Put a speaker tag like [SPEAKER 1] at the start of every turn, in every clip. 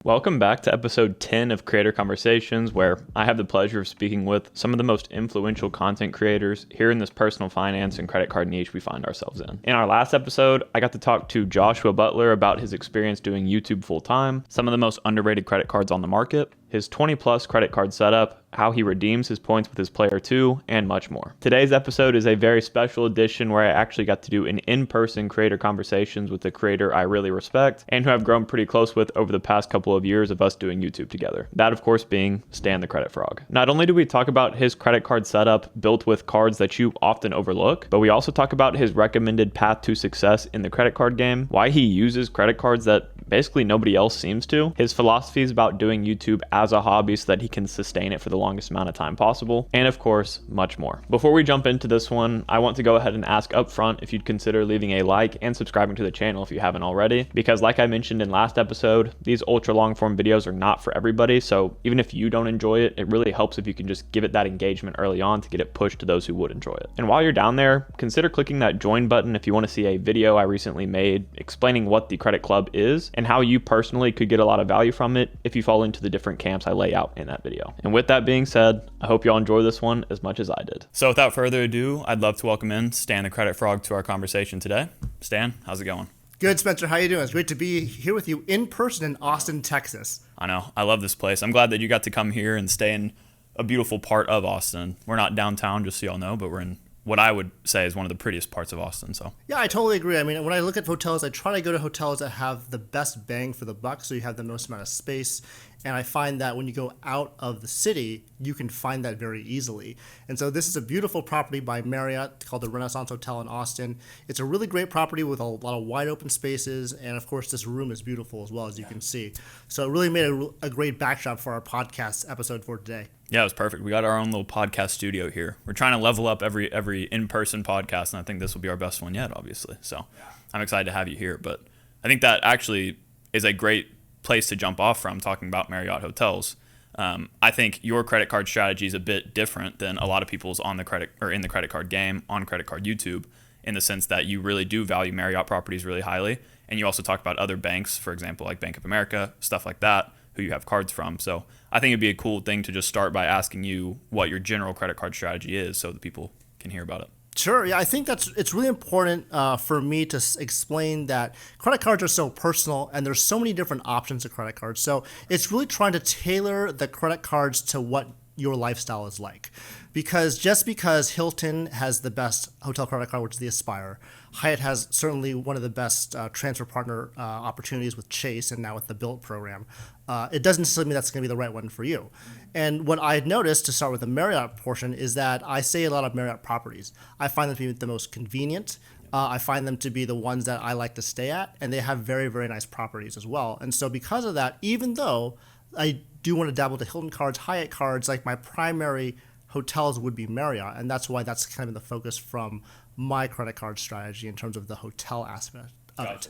[SPEAKER 1] Welcome back to episode 10 of Creator Conversations, where I have the pleasure of speaking with some of the most influential content creators here in this personal finance and credit card niche we find ourselves in. In our last episode, I got to talk to Joshua Butler about his experience doing YouTube full-time, some of the most underrated credit cards on the market, his 20-plus credit card setup, how he redeems his points with his Player 2, and much more. Today's episode is a very special edition where I actually got to do an in-person creator conversations with a creator I really respect and who I've grown pretty close with over the past couple of years of us doing YouTube together. That, of course, being Stan the Credit Frog. Not only do we talk about his credit card setup built with cards that you often overlook, but we also talk about his recommended path to success in the credit card game, why he uses credit cards that basically nobody else seems to, his philosophies about doing YouTube as a hobby so that he can sustain it for the longest amount of time possible, and of course, much more. Before we jump into this one, I want to go ahead and ask up front if you'd consider leaving a like and subscribing to the channel if you haven't already, because like I mentioned in last episode, these ultra long form videos are not for everybody, so even if you don't enjoy it, it really helps if you can just give it that engagement early on to get it pushed to those who would enjoy it. And while you're down there, consider clicking that join button if you want to see a video I recently made explaining what the credit club is and how you personally could get a lot of value from it if you fall into the different camps I lay out in that video. And with that being said, I hope y'all enjoy this one as much as I did. So without further ado, I'd love to welcome in Stan the Credit Frog to our conversation today. Stan, how's it going?
[SPEAKER 2] Good, Spencer. How you doing? It's great to be here with you in person in Austin, Texas.
[SPEAKER 1] I know. I love this place. I'm glad that you got to come here and stay in a beautiful part of Austin. We're not downtown, just so y'all know, but we're in what I would say is one of the prettiest parts of Austin. So
[SPEAKER 2] yeah, I totally agree. I mean, when I look at hotels, I try to go to hotels that have the best bang for the buck, so you have the most amount of space. And I find that when you go out of the city, you can find that very easily. And so this is a beautiful property by Marriott called the Renaissance Hotel in Austin. It's a really great property with a lot of wide open spaces. And of course, this room is beautiful as well, as you can see. So it really made a great backdrop for our podcast episode for today.
[SPEAKER 1] Yeah, it was perfect. We got our own little podcast studio here. We're trying to level up every in-person podcast, and I think this will be our best one yet, obviously. So I'm excited to have you here. But I think that actually is a great place to jump off from talking about Marriott hotels. I think your credit card strategy is a bit different than a lot of people's on the credit or in the credit card game on credit card YouTube, in the sense that you really do value Marriott properties really highly, and you also talk about other banks, for example, like Bank of America, stuff like that, who you have cards from. So I think it'd be a cool thing to just start by asking you what your general credit card strategy is, so that people can hear about it.
[SPEAKER 2] Sure. Yeah, I think it's really important for me to explain that credit cards are so personal and there's so many different options of credit cards. So it's really trying to tailor the credit cards to what your lifestyle is like. Because Hilton has the best hotel credit card, which is the Aspire, Hyatt has certainly one of the best transfer partner opportunities with Chase and now with the Built program. It doesn't necessarily mean that's going to be the right one for you. And what I noticed, to start with the Marriott portion, is that I say a lot of Marriott properties. I find them to be the most convenient. I find them to be the ones that I like to stay at, and they have very, very nice properties as well. And so because of that, even though I do want to dabble to Hilton cards, Hyatt cards, like my primary hotels would be Marriott, and that's why that's kind of the focus from my credit card strategy in terms of the hotel aspect of it.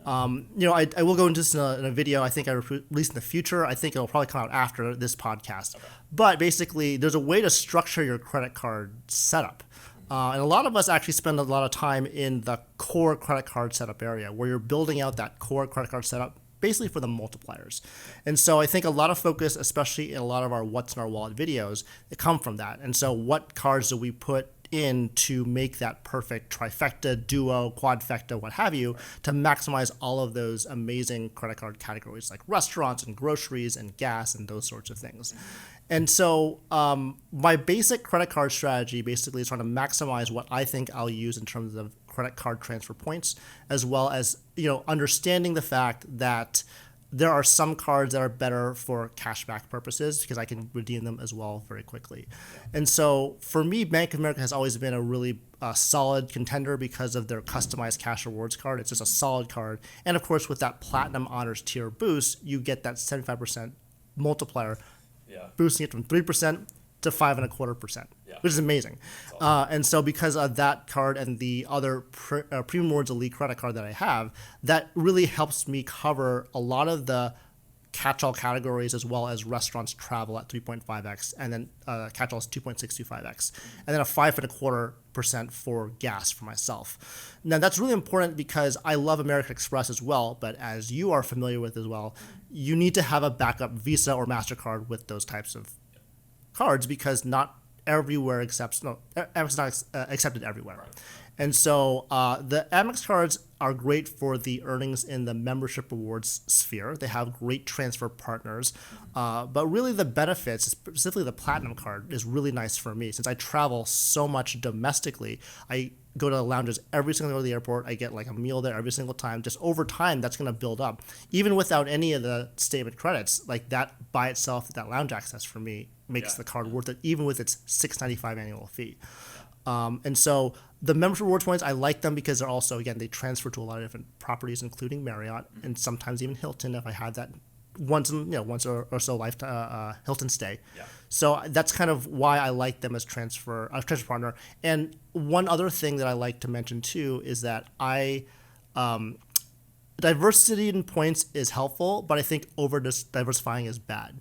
[SPEAKER 2] I will go into this in a video I think I release in the future. I think it'll probably come out after this podcast. Okay. But basically, there's a way to structure your credit card setup. And a lot of us actually spend a lot of time in the core credit card setup area, where you're building out that core credit card setup basically for the multipliers. And so I think a lot of focus, especially in a lot of our What's in Our Wallet videos, it come from that. And so what cards do we put in to make that perfect trifecta, duo, quadfecta, what have you, to maximize all of those amazing credit card categories like restaurants and groceries and gas and those sorts of things. And so my basic credit card strategy basically is trying to maximize what I think I'll use in terms of credit card transfer points, as well as understanding the fact that there are some cards that are better for cashback purposes because I can redeem them as well very quickly. And so for me, Bank of America has always been a really solid contender because of their customized cash rewards card. It's just a solid card. And of course, with that Platinum Honors tier boost, you get that 75% multiplier, boosting it from 3% to 5.25%, which is amazing. And so because of that card and the other Premium Rewards Elite credit card that I have, that really helps me cover a lot of the catch-all categories as well as restaurants travel at 3.5x, and then catch-all is 2.625x, and then a 5.25% for gas for myself. Now that's really important because I love American Express as well, but as you are familiar with as well, you need to have a backup Visa or MasterCard with those types of cards because not everywhere Amex is not accepted everywhere. Right. And so the Amex cards are great for the earnings in the membership rewards sphere. They have great transfer partners. But really the benefits, specifically the Platinum card, is really nice for me. Since I travel so much domestically, I go to the lounges every single day to the airport. I get like a meal there every single time. Just over time, that's going to build up. Even without any of the statement credits, like that by itself, that lounge access for me makes the card worth it, even with its $6.95 annual fee. And so the membership rewards points, I like them because they're also, again, they transfer to a lot of different properties, including Marriott and sometimes even Hilton if I had that once or so lifetime Hilton stay. Yeah. So that's kind of why I like them as transfer partner. And one other thing that I like to mention too is that diversity in points is helpful, but I think over diversifying is bad.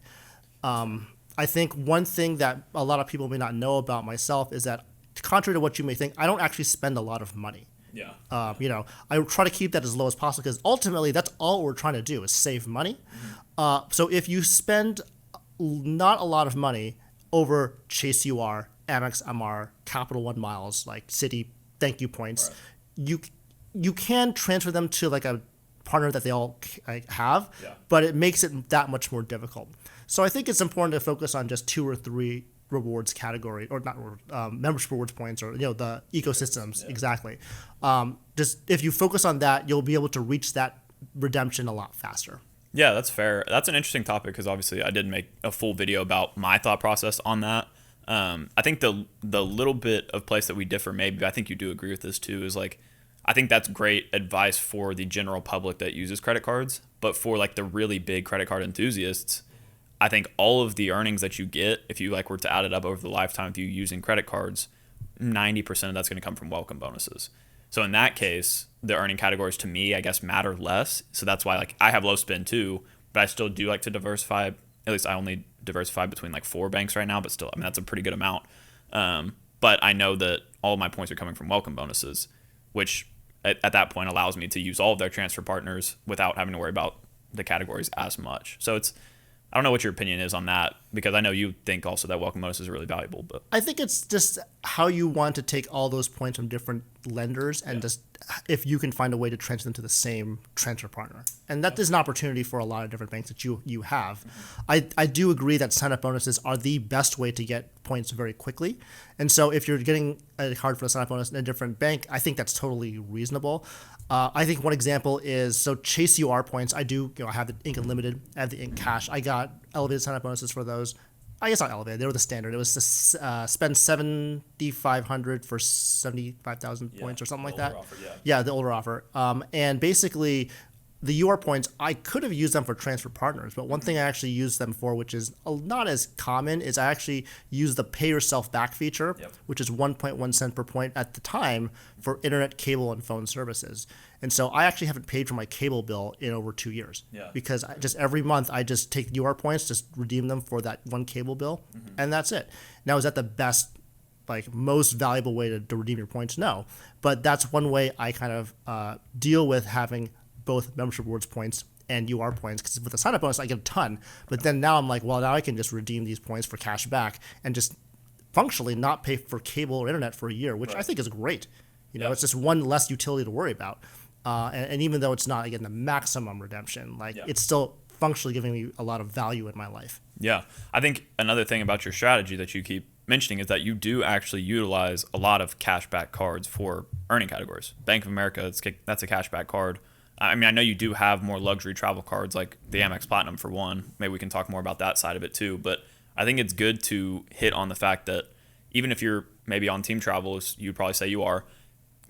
[SPEAKER 2] I think one thing that a lot of people may not know about myself is that, contrary to what you may think, I don't actually spend a lot of money.
[SPEAKER 1] Yeah.
[SPEAKER 2] I try to keep that as low as possible because ultimately that's all we're trying to do is save money. Mm-hmm. So if you spend not a lot of money over Chase UR, Amex MR, Capital One miles, like Citi thank you points, you can transfer them to like a partner that they all have, but it makes it that much more difficult. So I think it's important to focus on just 2 or 3 rewards category, or not membership rewards points, or the ecosystems. Exactly. Just if you focus on that, you'll be able to reach that redemption a lot faster.
[SPEAKER 1] Yeah, that's fair. That's an interesting topic because obviously I did make a full video about my thought process on that. I think the little bit of place that we differ, maybe I think you do agree with this too, is like I think that's great advice for the general public that uses credit cards, but for like the really big credit card enthusiasts, I think all of the earnings that you get, if you were to add it up over the lifetime of you using credit cards, 90% of that's going to come from welcome bonuses. So in that case, the earning categories to me, I guess, matter less. So that's why I have low spend too, but I still do like to diversify. At least I only diversify between 4 banks right now, but still, that's a pretty good amount. But I know that all of my points are coming from welcome bonuses, which at that point allows me to use all of their transfer partners without having to worry about the categories as much. So I don't know what your opinion is on that, because I know you think also that welcome bonuses are really valuable. But
[SPEAKER 2] I think it's just how you want to take all those points from different lenders and just if you can find a way to transfer them to the same transfer partner. And that is an opportunity for a lot of different banks that you have. Mm-hmm. I do agree that sign-up bonuses are the best way to get points very quickly. And so if you're getting a card for a sign-up bonus in a different bank, I think that's totally reasonable. I think one example is, so Chase UR points, I have the Ink Unlimited, I have the Ink Cash. I got elevated sign-up bonuses for those. I guess not elevated, they were the standard. It was to spend $7,500 for 75,000 points or something like that.
[SPEAKER 1] Offer,
[SPEAKER 2] the older offer. And basically, the UR points, I could have used them for transfer partners, but one thing I actually used them for, which is not as common, is I actually used the pay yourself back feature, which is 1.1 cent per point at the time for internet, cable, and phone services. And so I actually haven't paid for my cable bill in over 2 years because every month I just take UR points, just redeem them for that one cable bill, and that's it. Now, is that the best, most valuable way to redeem your points? No, but that's one way I kind of deal with having both membership rewards points and UR points, because with the sign-up bonus I get a ton, but then now I'm now I can just redeem these points for cash back and just functionally not pay for cable or internet for a year, which I think is great. It's just one less utility to worry about, and even though it's not, again, the maximum redemption, it's still functionally giving me a lot of value in my life.
[SPEAKER 1] Yeah, I think another thing about your strategy that you keep mentioning is that you do actually utilize a lot of cashback cards for earning categories. Bank of America, that's a cashback card. I know you do have more luxury travel cards like the Amex Platinum for one. Maybe we can talk more about that side of it too. But I think it's good to hit on the fact that even if you're maybe on team travel, as you'd probably say you are,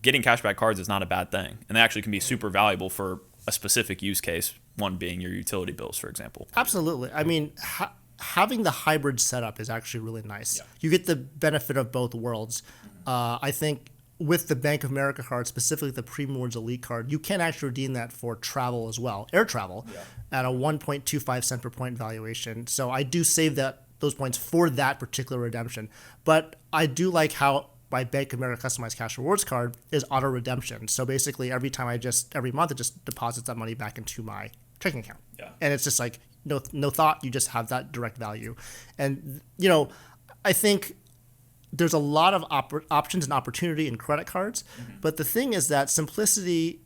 [SPEAKER 1] getting cashback cards is not a bad thing. And they actually can be super valuable for a specific use case, one being your utility bills, for example.
[SPEAKER 2] Absolutely. Having the hybrid setup is actually really nice. You get the benefit of both worlds. I think with the Bank of America card, specifically the Premium Rewards Elite card, you can actually redeem that for travel as well, air travel, at a 1.25 cent per point valuation. So I do save those points for that particular redemption. But I do like how my Bank of America customized cash rewards card is auto redemption. So basically every month it just deposits that money back into my checking account.
[SPEAKER 1] Yeah.
[SPEAKER 2] And it's just like no thought, you just have that direct value. And I think there's a lot of options and opportunity in credit cards, but the thing is that simplicity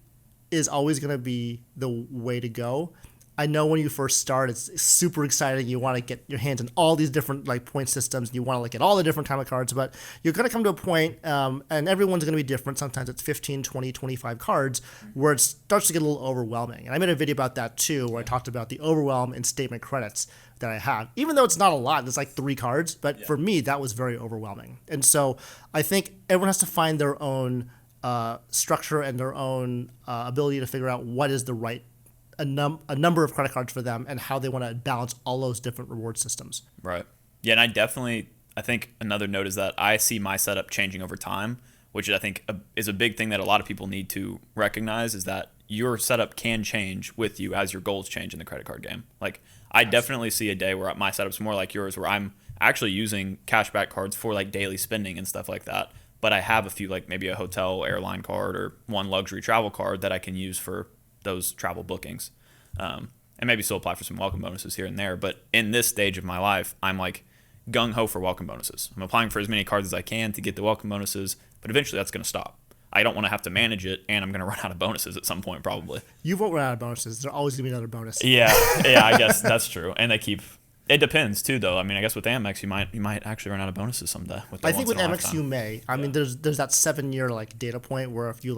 [SPEAKER 2] is always going to be the way to go. I know when you first start, it's super exciting. You want to get your hands on all these different point systems, and you want to look at all the different kind of cards, but you're going to come to a point, and everyone's going to be different. Sometimes it's 15, 20, 25 cards where it starts to get a little overwhelming. And I made a video about that too, where I talked about the overwhelm in statement credits that I have, even though it's not a lot. It's like 3 cards, but for me, that was very overwhelming. And so I think everyone has to find their own structure and their own ability to figure out what is the right a number of credit cards for them and how they want to balance all those different reward systems.
[SPEAKER 1] Right. Yeah, and I think another note is that I see my setup changing over time, which I think is a big thing that a lot of people need to recognize, is that your setup can change with you as your goals change in the credit card game. Like, I definitely see a day where my setup's more like yours, where I'm actually using cashback cards for like daily spending and stuff like that. But I have a few, like maybe a hotel airline card or one luxury travel card that I can use for those travel bookings, and maybe still apply for some welcome bonuses here and there. But in this stage of my life, I'm like gung-ho for welcome bonuses. I'm applying for as many cards as I can to get the welcome bonuses, but eventually that's going to stop. I don't want to have to manage it, and I'm going to run out of bonuses at some point probably.
[SPEAKER 2] You won't run out of bonuses. There's always going to be another bonus.
[SPEAKER 1] Yeah, I guess that's true. And it depends too, though. I mean, I guess with Amex, you might actually run out of bonuses someday.
[SPEAKER 2] I think with Amex you may. I mean, there's that 7-year data point where if you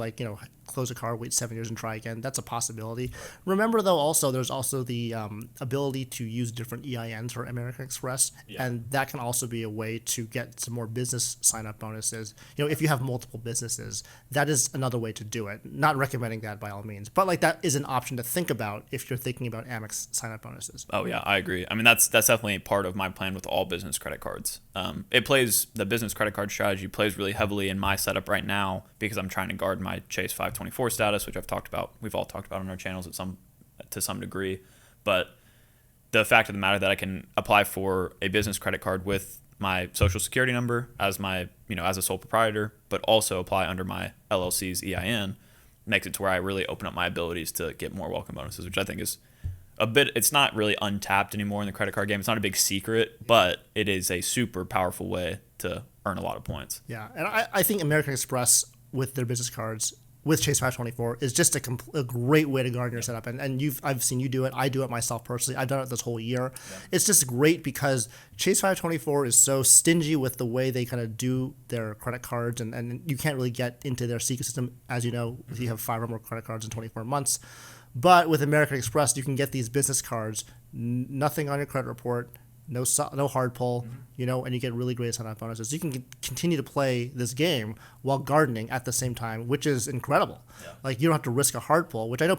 [SPEAKER 2] close a card, wait 7 years and try again, that's a possibility. Remember though, there's also the ability to use different EINs for American Express, and that can also be a way to get some more business sign-up bonuses. If you have multiple businesses, that is another way to do it. Not recommending that by all means, but that is an option to think about if you're thinking about Amex sign-up bonuses.
[SPEAKER 1] Oh yeah, I agree. I mean, that's definitely part of my plan with all business credit cards. The business credit card strategy plays really heavily in my setup right now because I'm trying to guard my Chase 524 status, which we've all talked about on our channels to some degree. But the fact of the matter that I can apply for a business credit card with my social security number as as a sole proprietor, but also apply under my LLC's EIN, makes it to where I really open up my abilities to get more welcome bonuses, which I think is it's not really untapped anymore in the credit card game. It's not a big secret, but it is a super powerful way to earn a lot of points.
[SPEAKER 2] Yeah, and I think American Express with their business cards with Chase 524 is just a great way to guard your setup. And I've seen you do it. I do it myself personally. I've done it this whole year. Yeah. It's just great because Chase 524 is so stingy with the way they kind of do their credit cards, and you can't really get into their secret system, as you know, if you have 5 or more credit cards in 24 months. But with American Express, you can get these business cards, nothing on your credit report, no hard pull, and you get really great sign-up bonuses. You can continue to play this game while gardening at the same time, which is incredible. Yeah. You don't have to risk a hard pull, which I know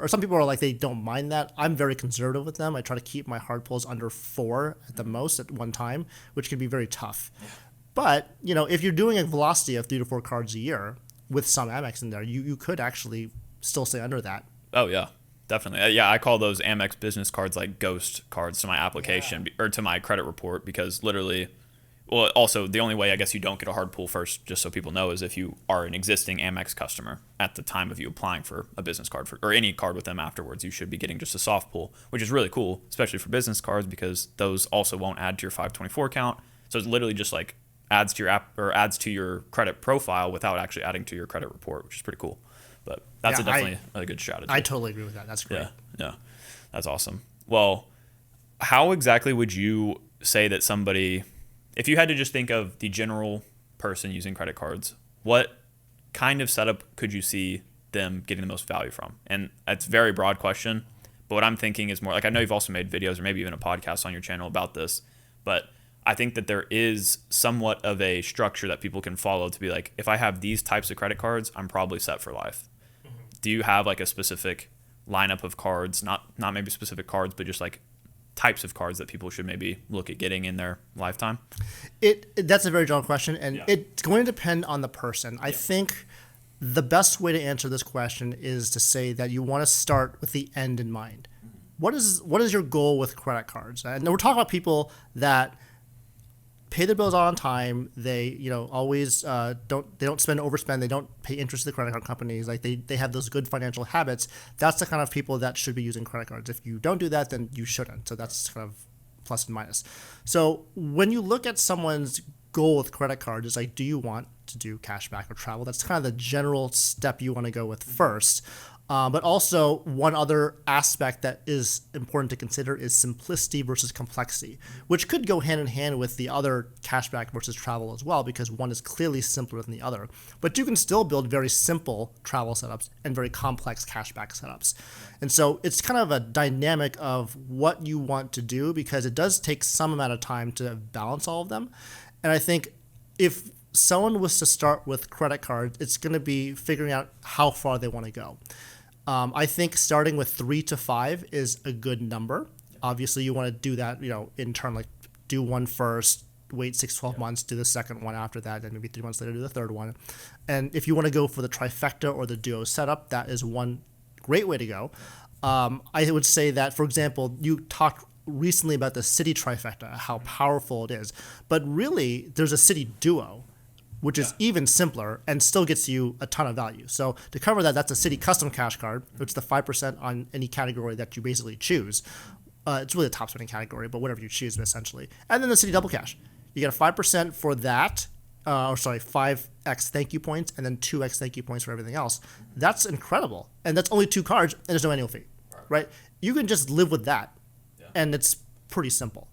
[SPEAKER 2] some people are like, they don't mind that. I'm very conservative with them. I try to keep my hard pulls under 4 at the most at one time, which can be very tough. Yeah. But, if you're doing a velocity of 3 to 4 cards a year with some Amex in there, you could actually still stay under that.
[SPEAKER 1] Oh, yeah, definitely. Yeah, I call those Amex business cards like ghost cards to my application or to my credit report because literally, well, also the only way I guess you don't get a hard pull first, just so people know, is if you are an existing Amex customer at the time of you applying for a business card or any card with them afterwards. You should be getting just a soft pull, which is really cool, especially for business cards because those also won't add to your 524 count. So it's literally just adds to your app or adds to your credit profile without actually adding to your credit report, which is pretty cool. But that's definitely a good strategy.
[SPEAKER 2] I totally agree with that. That's great.
[SPEAKER 1] Yeah, that's awesome. Well, how exactly would you say that somebody, if you had to just think of the general person using credit cards, what kind of setup could you see them getting the most value from? And that's a very broad question, but what I'm thinking is more I know you've also made videos or maybe even a podcast on your channel about this, but I think that there is somewhat of a structure that people can follow to be like, if I have these types of credit cards, I'm probably set for life. Do you have a specific lineup of cards, not maybe specific cards, but just types of cards that people should maybe look at getting in their lifetime?
[SPEAKER 2] That's a very general question, and it's going to depend on the person. I think the best way to answer this question is to say that you want to start with the end in mind. What is your goal with credit cards? And we're talking about people that pay their bills on time. They always don't spend overspend. They don't pay interest to the credit card companies. Like they have those good financial habits. That's the kind of people that should be using credit cards. If you don't do that, then you shouldn't. So that's kind of plus and minus. So when you look at someone's goal with credit cards, it's like, do you want to do cashback or travel? That's kind of the general step you want to go with first. But also one other aspect that is important to consider is simplicity versus complexity, which could go hand in hand with the other cashback versus travel as well, because one is clearly simpler than the other. But you can still build very simple travel setups and very complex cashback setups. And so it's kind of a dynamic of what you want to do, because it does take some amount of time to balance all of them. And I think if someone was to start with credit cards, it's going to be figuring out how far they want to go. I think starting with 3 to 5 is a good number. Obviously, you want to do that, in turn, like do one first, wait 6-12 months, do the second one after that, and maybe 3 months later do the third one. And if you want to go for the trifecta or the duo setup, that is one great way to go. I would say that, for example, you talked recently about the city trifecta, how powerful it is. But really, there's a city duo, which is even simpler and still gets you a ton of value. So to cover that, that's a Citi Custom Cash Card, which is the 5% on any category that you basically choose. It's really a top spending category, but whatever you choose essentially. And then the Citi Double Cash. You get a 5% for that, 5x thank you points, and then 2x thank you points for everything else. That's incredible. And that's only 2 cards, and there's no annual fee, right? You can just live with that, and it's pretty simple.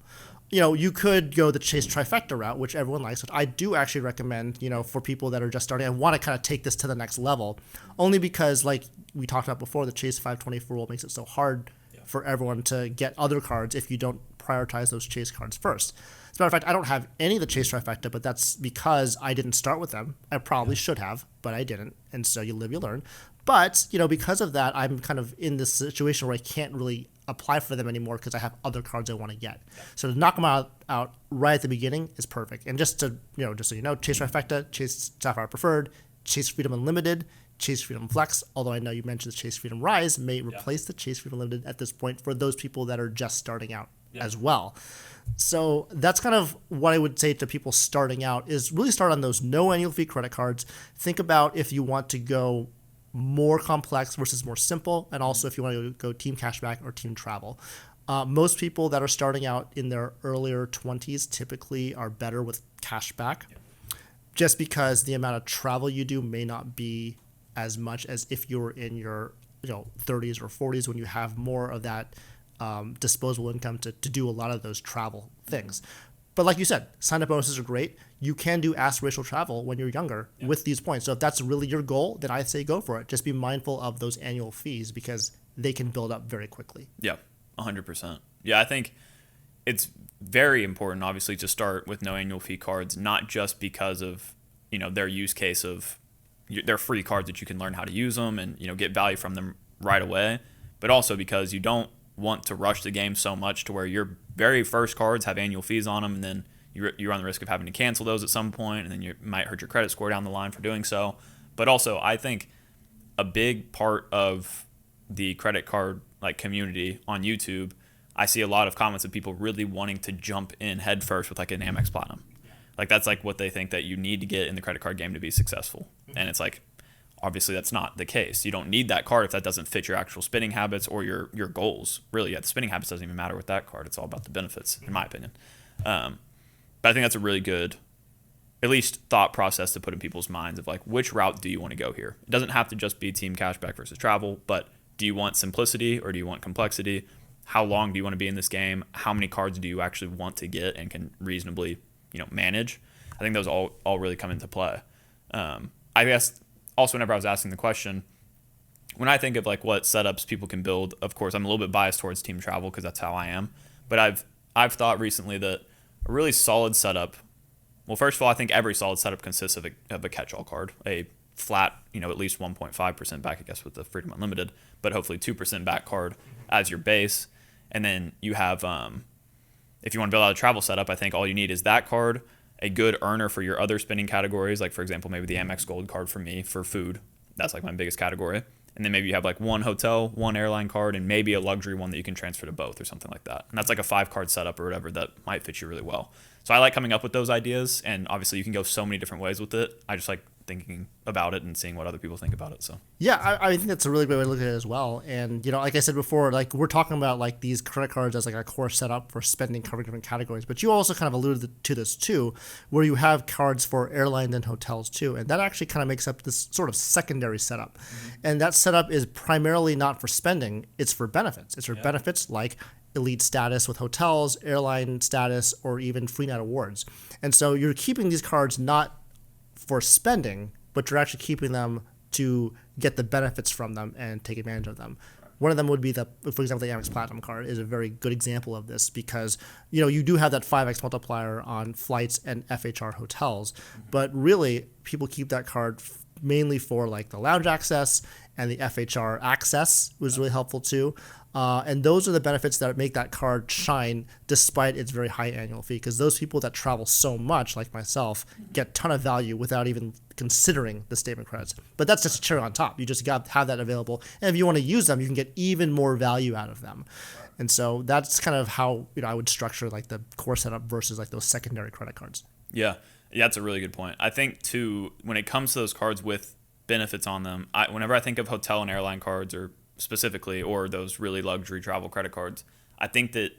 [SPEAKER 2] You could go the Chase Trifecta route, which everyone likes, which I do actually recommend, for people that are just starting and want to kind of take this to the next level, only because, like we talked about before, the Chase 524 rule makes it so hard for everyone to get other cards if you don't prioritize those Chase cards first. As a matter of fact, I don't have any of the Chase Trifecta, but that's because I didn't start with them. I probably should have, but I didn't. And so you live, you learn. But, because of that, I'm kind of in this situation where I can't really apply for them anymore because I have other cards I want to get. So to knock them out right at the beginning is perfect. And just so you know, Chase Trifecta, Chase Sapphire Preferred, Chase Freedom Unlimited, Chase Freedom Flex, although I know you mentioned the Chase Freedom Rise may replace the Chase Freedom Unlimited at this point for those people that are just starting out as well. So that's kind of what I would say to people starting out is really start on those no annual fee credit cards. Think about if you want to go more complex versus more simple, and also if you want to go team cashback or team travel. Most people that are starting out in their earlier 20s typically are better with cashback, just because the amount of travel you do may not be as much as if you were in your 30s or 40s, when you have more of that disposable income to do a lot of those travel things. But like you said, sign-up bonuses are great. You can do aspirational travel when you're younger with these points. So if that's really your goal, then I say go for it. Just be mindful of those annual fees because they can build up very quickly.
[SPEAKER 1] Yeah, 100%. Yeah, I think it's very important, obviously, to start with no annual fee cards, not just because of their use case of they're free cards that you can learn how to use them and get value from them right away, but also because you don't want to rush the game so much to where your very first cards have annual fees on them, and then you run the risk of having to cancel those at some point, and then you might hurt your credit score down the line for doing so. But also, I think a big part of the credit card community on YouTube, I see a lot of comments of people really wanting to jump in head first with an Amex Platinum. That's what they think that you need to get in the credit card game to be successful. And it's obviously that's not the case. You don't need that card if that doesn't fit your actual spending habits or your goals. Really, the spending habits doesn't even matter with that card. It's all about the benefits, in my opinion. But I think that's a really good, at least thought process to put in people's minds of which route do you want to go here? It doesn't have to just be team cashback versus travel, but do you want simplicity or do you want complexity? How long do you want to be in this game? How many cards do you actually want to get and can reasonably, manage? I think those all really come into play. I guess also whenever I was asking the question, when I think of what setups people can build, of course, I'm a little bit biased towards team travel because that's how I am. But I've thought recently that a really solid setup, well, first of all, I think every solid setup consists of a catch-all card, a flat, at least 1.5% back, I guess, with the Freedom Unlimited, but hopefully 2% back card as your base. And then you have, if you want to build out a travel setup, I think all you need is that card, a good earner for your other spending categories. Like, for example, maybe the Amex Gold card for me for food. That's like my biggest category. And then maybe you have like one hotel, one airline card, and maybe a luxury one that you can transfer to both or something like that. And that's like a 5-card setup or whatever that might fit you really well. So I like coming up with those ideas, and obviously you can go so many different ways with it. I just like thinking about it and seeing what other people think about it. So
[SPEAKER 2] Yeah, I think that's a really great way to look at it as well. And, like I said before, like we're talking about like these credit cards as like a core setup for spending covering different categories. But you also kind of alluded to this too, where you have cards for airlines and hotels too. And that actually kind of makes up this sort of secondary setup. And that setup is primarily not for spending, it's for benefits. It's for benefits like elite status with hotels, airline status, or even free night awards. And so you're keeping these cards not for spending, but you're actually keeping them to get the benefits from them and take advantage of them. One of them would be for example, the Amex Platinum card is a very good example of this because, you do have that 5x multiplier on flights and FHR hotels, but really people keep that card mainly for like the lounge access, and the FHR access was really helpful too. And those are the benefits that make that card shine despite its very high annual fee, because those people that travel so much, like myself, get a ton of value without even considering the statement credits. But that's just a cherry on top. You just got to have that available. And if you want to use them, you can get even more value out of them. And so that's kind of how I would structure like the core setup versus like those secondary credit cards.
[SPEAKER 1] Yeah, that's a really good point. I think too, when it comes to those cards with benefits on them, whenever I think of hotel and airline cards or specifically, or those really luxury travel credit cards, I think that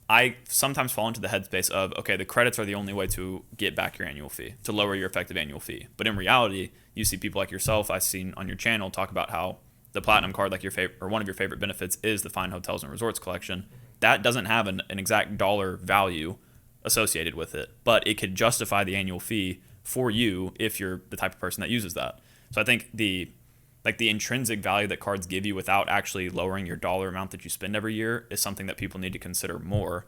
[SPEAKER 1] I sometimes fall into the headspace of, okay, the credits are the only way to get back your annual fee, to lower your effective annual fee. But in reality, you see people like yourself, I've seen on your channel, talk about how the platinum card, like your favorite or one of your favorite benefits, is the Fine Hotels and Resorts collection. That doesn't have an exact dollar value associated with it, but it could justify the annual fee for you if you're the type of person that uses that. So I think the intrinsic value that cards give you without actually lowering your dollar amount that you spend every year is something that people need to consider more.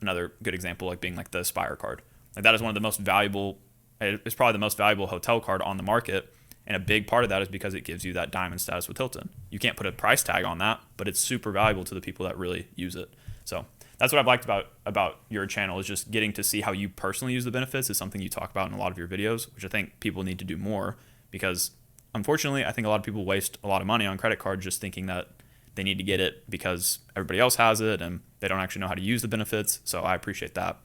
[SPEAKER 1] Another good example like being like the Aspire card. Like that is one of the most valuable, it's probably the most valuable hotel card on the market. And a big part of that is because it gives you that diamond status with Hilton. You can't put a price tag on that, but it's super valuable to the people that really use it. So that's what I've liked about your channel, is just getting to see how you personally use the benefits is something you talk about in a lot of your videos, which I think people need to do more, because unfortunately, I think a lot of people waste a lot of money on credit cards just thinking that they need to get it because everybody else has it and they don't actually know how to use the benefits. So I appreciate that.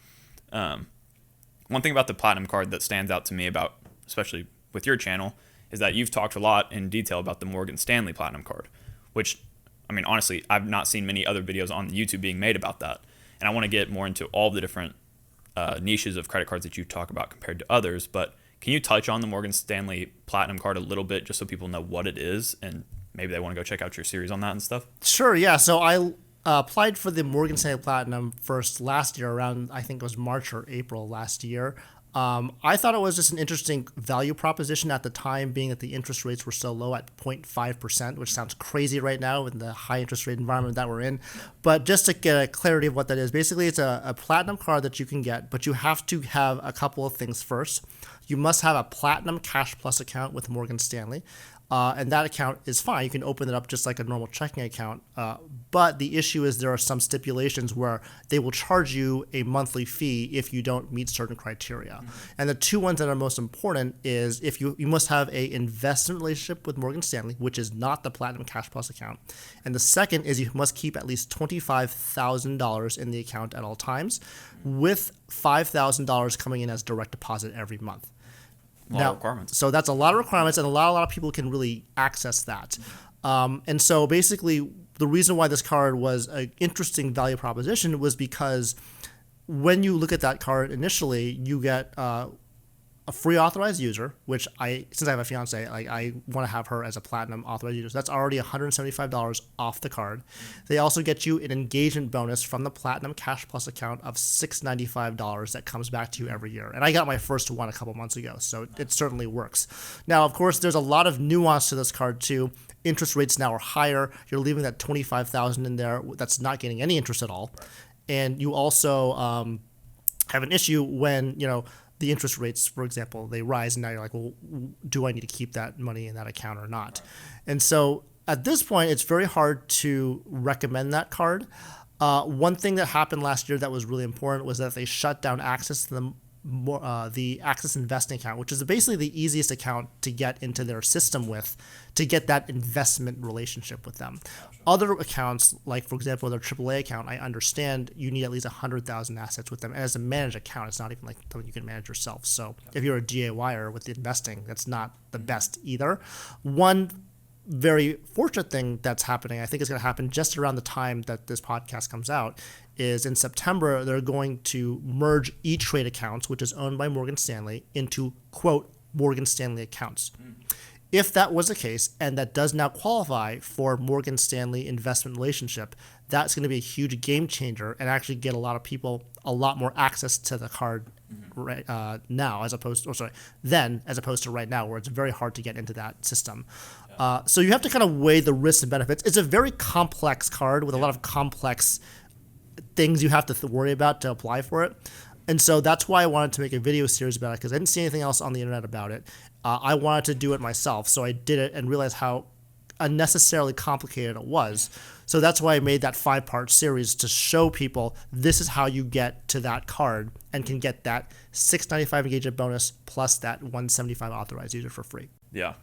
[SPEAKER 1] One thing about the Platinum card that stands out to me about, especially with your channel, is that you've talked a lot in detail about the Morgan Stanley Platinum card, which, I mean, honestly, I've not seen many other videos on YouTube being made about that. And I want to get more into all the different niches of credit cards that you talk about compared to others, but can you touch on the Morgan Stanley Platinum card a little bit just so people know what it is and maybe they want to go check out your series on that and stuff?
[SPEAKER 2] Sure, yeah. So I applied for the Morgan Stanley Platinum first last year around, I think it was March or April last year. I thought it was just an interesting value proposition at the time, being that the interest rates were so low at 0.5%, which sounds crazy right now in the high interest rate environment that we're in. But just to get a clarity of what that is, basically it's a platinum card that you can get, but you have to have a couple of things first. You must have a Platinum Cash Plus account with Morgan Stanley. And that account is fine. You can open it up just like a normal checking account. But the issue is there are some stipulations where they will charge you a monthly fee if you don't meet certain criteria. Mm-hmm. And the two ones that are most important is if you must have a investment relationship with Morgan Stanley, which is not the Platinum Cash Plus account. And the second is you must keep at least $25,000 in the account at all times, with $5,000 coming in as direct deposit every month.
[SPEAKER 1] A lot of requirements.
[SPEAKER 2] So that's a lot of requirements, and a lot of people can really access that. And so basically, the reason why this card was an interesting value proposition was because when you look at that card initially, you get a free authorized user, which since I have a fiance, I want to have her as a platinum authorized user. So that's already $175 off the card. They also get you an engagement bonus from the Platinum Cash Plus account of $695 that comes back to you every year. And I got my first one a couple months ago, so it certainly works. Now, of course, there's a lot of nuance to this card too. Interest rates now are higher. You're leaving that $25,000 in there. That's not getting any interest at all. And you also have an issue when, the interest rates, for example, they rise, and now you're like, well, do I need to keep that money in that account or not? And so at this point, it's very hard to recommend that card. One thing that happened last year that was really important was that they shut down access to the Access Investing account, which is basically the easiest account to get into their system with, to get that investment relationship with them. Other accounts, like for example their AAA account, I understand you need at least 100,000 assets with them, and as a managed account, it's not even like something you can manage yourself. So if you're a DIYer with the investing, that's not the best either. One very fortunate thing that's happening, I think is going to happen just around the time that this podcast comes out, is in September, they're going to merge E-Trade accounts, which is owned by Morgan Stanley, into, quote, Morgan Stanley accounts. If that was the case, and that does now qualify for Morgan Stanley investment relationship, that's going to be a huge game changer and actually get a lot of people a lot more access to the card now, as opposed to right now, where it's very hard to get into that system. So you have to kind of weigh the risks and benefits. It's a very complex card with a lot of complex things you have to worry about to apply for it. And so that's why I wanted to make a video series about it, because I didn't see anything else on the internet about it. I wanted to do it myself, so I did it and realized how unnecessarily complicated it was. So that's why I made that 5-part series to show people this is how you get to that card and can get that $695 engagement bonus plus that $175 authorized user for free.
[SPEAKER 1] Yeah,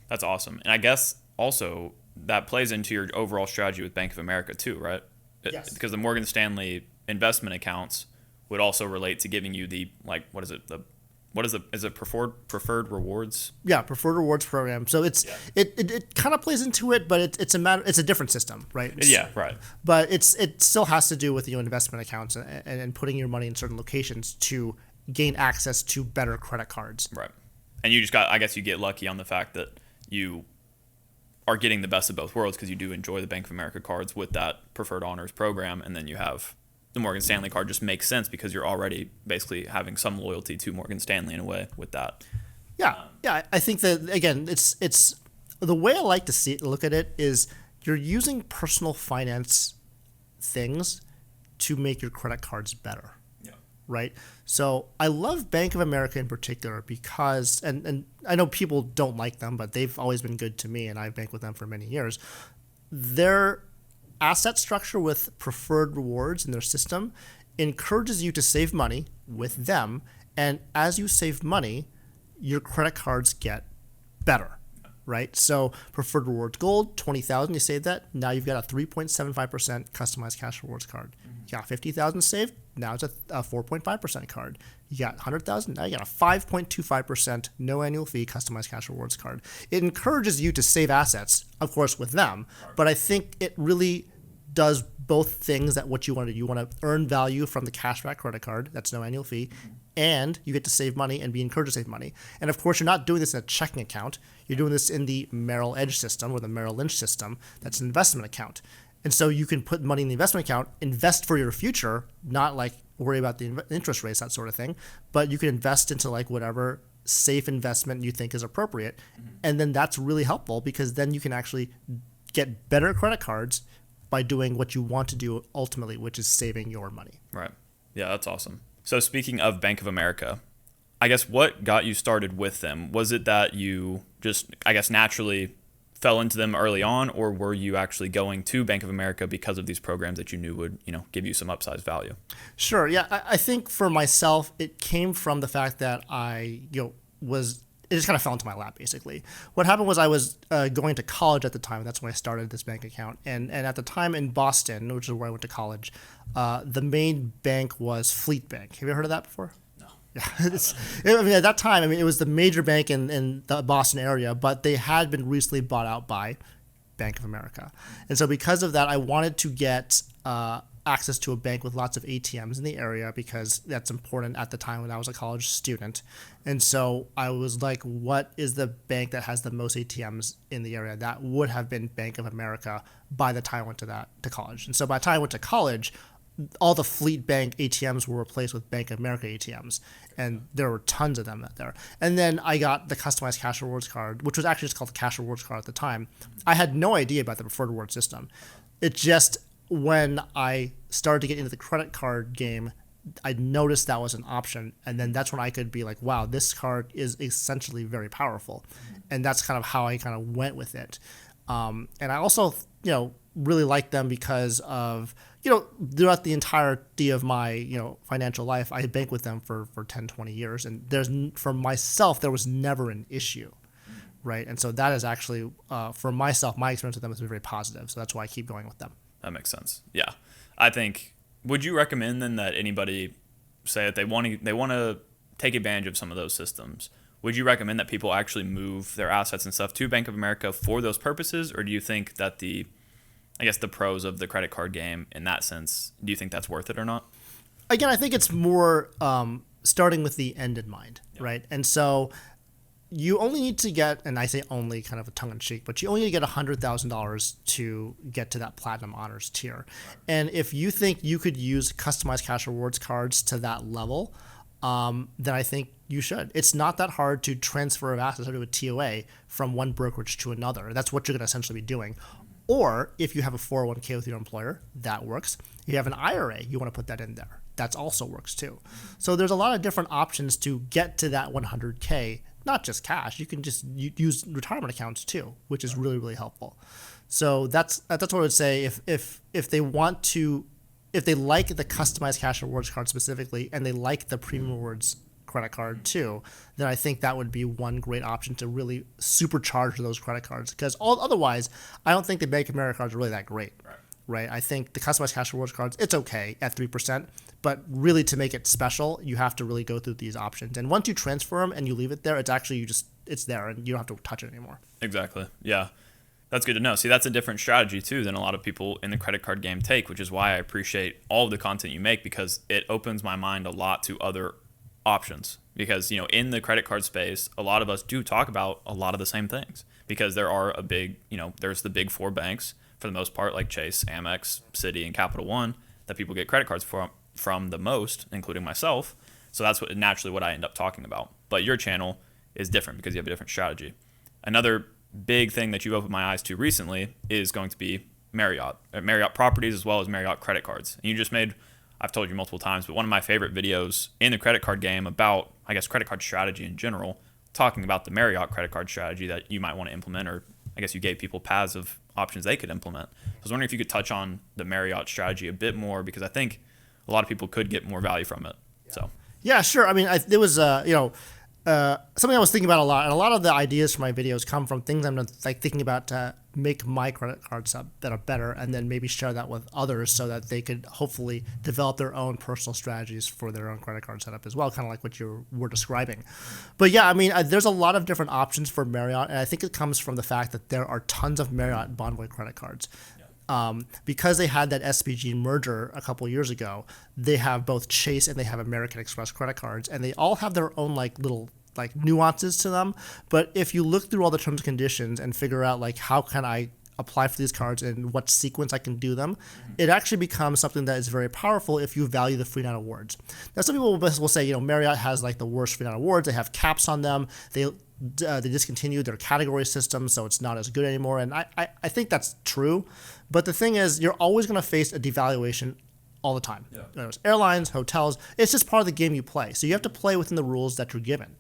[SPEAKER 1] that's awesome. And I guess also that plays into your overall strategy with Bank of America too, right?
[SPEAKER 2] Yes.
[SPEAKER 1] Because the Morgan Stanley investment accounts would also relate to giving you the, like, is it preferred rewards?
[SPEAKER 2] Yeah, preferred rewards program. So it kind of plays into it, but it's a different system, right?
[SPEAKER 1] Yeah, right.
[SPEAKER 2] But it still has to do with your investment accounts and putting your money in certain locations to gain access to better credit cards.
[SPEAKER 1] Right. And you I guess you get lucky on the fact that you are getting the best of both worlds, because you do enjoy the Bank of America cards with that preferred honors program, and then you have the Morgan Stanley card. Just makes sense because you're already basically having some loyalty to Morgan Stanley in a way with that.
[SPEAKER 2] Yeah, I think that again, it's the way I like to look at it is you're using personal finance things to make your credit cards better. Right? So I love Bank of America in particular because, and I know people don't like them, but they've always been good to me, and I've banked with them for many years. Their asset structure with preferred rewards in their system encourages you to save money with them, and as you save money, your credit cards get better. Right? So preferred rewards gold, 20,000, you save that. Now you've got a 3.75% customized cash rewards card. You got 50,000 saved. Now it's a 4.5% card. You got 100,000. Now you got a 5.25% no annual fee customized cash rewards card. It encourages you to save assets, of course, with them. But I think it really does both things that what you want to do. You want to earn value from the cashback credit card. That's no annual fee. And you get to save money and be encouraged to save money. And of course, you're not doing this in a checking account. You're doing this in the Merrill Edge system or the Merrill Lynch system. That's an investment account. And so you can put money in the investment account, invest for your future, not like worry about the interest rates, that sort of thing. But you can invest into like whatever safe investment you think is appropriate. And then that's really helpful because then you can actually get better credit cards by doing what you want to do ultimately, which is saving your money.
[SPEAKER 1] Right. Yeah, that's awesome. So speaking of Bank of America, I guess what got you started with them? Was it that you just, I guess, naturally fell into them early on, or were you actually going to Bank of America because of these programs that you knew would, give you some upsized value?
[SPEAKER 2] Sure. Yeah. I think for myself, it came from the fact that it just kind of fell into my lap, basically. What happened was I was going to college at the time. That's when I started this bank account. And at the time in Boston, which is where I went to college, the main bank was Fleet Bank. Have you ever heard of that before?
[SPEAKER 1] No.
[SPEAKER 2] Yeah, at that time, it was the major bank in the Boston area, but they had been recently bought out by Bank of America. And so because of that, I wanted to get access to a bank with lots of ATMs in the area because that's important at the time when I was a college student. And so I was like, what is the bank that has the most ATMs in the area? That would have been Bank of America by the time I went to college. And so by the time I went to college, all the Fleet Bank ATMs were replaced with Bank of America ATMs, and there were tons of them out there. And then I got the customized cash rewards card, which was actually just called the cash rewards card at the time. I had no idea about the preferred reward system. It just, when I started to get into the credit card game, I noticed that was an option, and then that's when I could be like, wow, this card is essentially very powerful. And that's kind of how I kind of went with it. And I also, really like them because of throughout the entirety of my, financial life, I bank with them for 10, 20 years. And for myself, there was never an issue, right? And so that is actually, for myself, my experience with them has been very positive. So that's why I keep going with them.
[SPEAKER 1] That makes sense. Yeah. I think, would you recommend then that anybody say that they want to take advantage of some of those systems? Would you recommend that people actually move their assets and stuff to Bank of America for those purposes? Or do you think that the pros of the credit card game in that sense, do you think that's worth it or not?
[SPEAKER 2] Again, I think it's more starting with the end in mind, right? And so you only need to get, and I say only kind of a tongue-in-cheek, but you only need to get $100,000 to get to that Platinum Honors tier. And if you think you could use customized cash rewards cards to that level, then I think you should. It's not that hard to transfer of assets to a TOA from one brokerage to another. That's what you're going to essentially be doing. Or if you have a 401k with your employer, that works. If you have an IRA, you want to put that in there. That also works too. So there's a lot of different options to get to that 100k, not just cash. You can just use retirement accounts too, which is really, really helpful. So that's what I would say. If they want to, if they like the customized cash rewards card specifically, and they like the premium rewards credit card too, then I think that would be one great option to really supercharge those credit cards. Because otherwise, I don't think the Bank of America cards are really that great. Right? I think the customized cash rewards cards, it's okay at 3%, but really to make it special, you have to really go through these options. And once you transfer them and you leave it there, it's actually it's there and you don't have to touch it anymore.
[SPEAKER 1] Exactly. Yeah. That's good to know. See, that's a different strategy too than a lot of people in the credit card game take, which is why I appreciate all of the content you make, because it opens my mind a lot to other options. Because, in the credit card space, a lot of us do talk about a lot of the same things, because there are there's the big four banks for the most part, like Chase, Amex, Citi, and Capital One, that people get credit cards from the most, including myself. So that's naturally what I end up talking about. But your channel is different because you have a different strategy. Another big thing that you've opened my eyes to recently is going to be Marriott properties, as well as Marriott credit cards. And I've told you multiple times, but one of my favorite videos in the credit card game about, I guess, credit card strategy in general, talking about the Marriott credit card strategy that you might want to implement, or I guess you gave people paths of options they could implement. I was wondering if you could touch on the Marriott strategy a bit more, because I think a lot of people could get more value from it.
[SPEAKER 2] Yeah, sure. I mean, there was something I was thinking about a lot, and a lot of the ideas for my videos come from things I'm thinking about to make my credit cards that are better, and then maybe share that with others so that they could hopefully develop their own personal strategies for their own credit card setup as well, kind of like what you were describing. But yeah, I mean, there's a lot of different options for Marriott, and I think it comes from the fact that there are tons of Marriott and Bonvoy credit cards. Because they had that SPG merger a couple years ago, they have both Chase and they have American Express credit cards, and they all have their own little nuances to them. But if you look through all the terms and conditions and figure out how can I apply for these cards and what sequence I can do them, it actually becomes something that is very powerful if you value the free night awards. Now, some people will say, Marriott has the worst free night awards. They have caps on them. They discontinued their category system, so it's not as good anymore. And I think that's true. But the thing is, you're always going to face a devaluation all the time. Yeah. Airlines, hotels, it's just part of the game you play. So you have to play within the rules that you're given.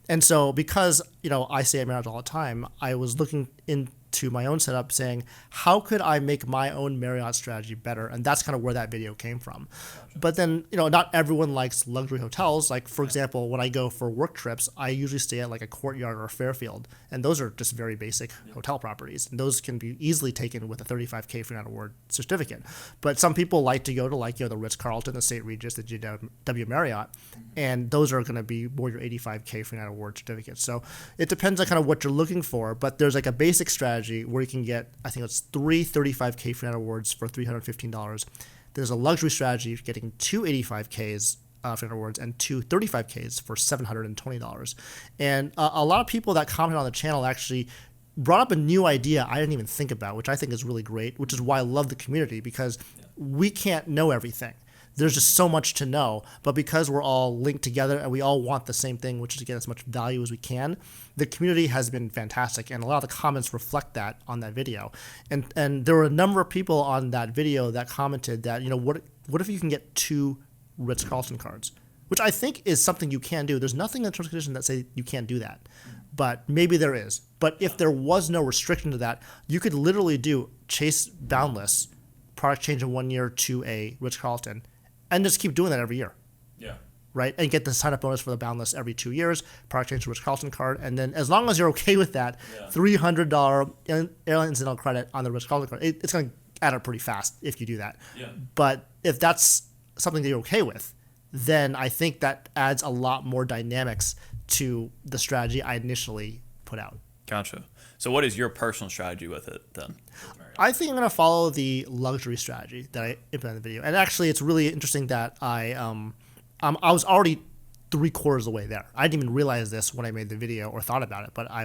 [SPEAKER 2] And so because, I say at Marriott all the time, I was looking into my own setup saying, how could I make my own Marriott strategy better? And that's kind of where that video came from. Gotcha. But then, not everyone likes luxury hotels. For example, when I go for work trips, I usually stay at a Courtyard or a Fairfield. And those are just very basic hotel properties. And those can be easily taken with a 35K free night award certificate. But some people like to go to the Ritz Carlton, the St. Regis, the JW Marriott. And those are going to be more your 85K free night award certificates. So it depends on kind of what you're looking for. But there's a basic strategy where you can get, I think it's 3 35K free night awards for $315. There's a luxury strategy getting 2 85Ks free night awards and 2 35Ks for $720. And a lot of people that comment on the channel actually brought up a new idea I didn't even think about, which I think is really great, which is why I love the community, because we can't know everything. There's just so much to know, but because we're all linked together and we all want the same thing, which is to get as much value as we can, the community has been fantastic, and a lot of the comments reflect that on that video. And there were a number of people on that video that commented that, what if you can get 2 Ritz-Carlton cards, which I think is something you can do. There's nothing in the terms and conditions that say you can't do that, but maybe there is. But if there was no restriction to that, you could literally do Chase Boundless product change in 1 year to a Ritz Carlton, and just keep doing that every year.
[SPEAKER 1] Yeah.
[SPEAKER 2] Right, and get the sign-up bonus for the Boundless every 2 years, product change to Ritz Carlton card, and then as long as you're okay with that, $300 airline incidental credit on the Ritz Carlton card, it's going to add up pretty fast if you do that.
[SPEAKER 1] Yeah.
[SPEAKER 2] But if that's something that you're okay with, then I think that adds a lot more dynamics to the strategy I initially put out.
[SPEAKER 1] Gotcha. So what is your personal strategy with it then?
[SPEAKER 2] I think I'm going to follow the luxury strategy that I implemented in the video. And actually, it's really interesting that I was already 3/4 of the way there. I didn't even realize this when I made the video or thought about it, but I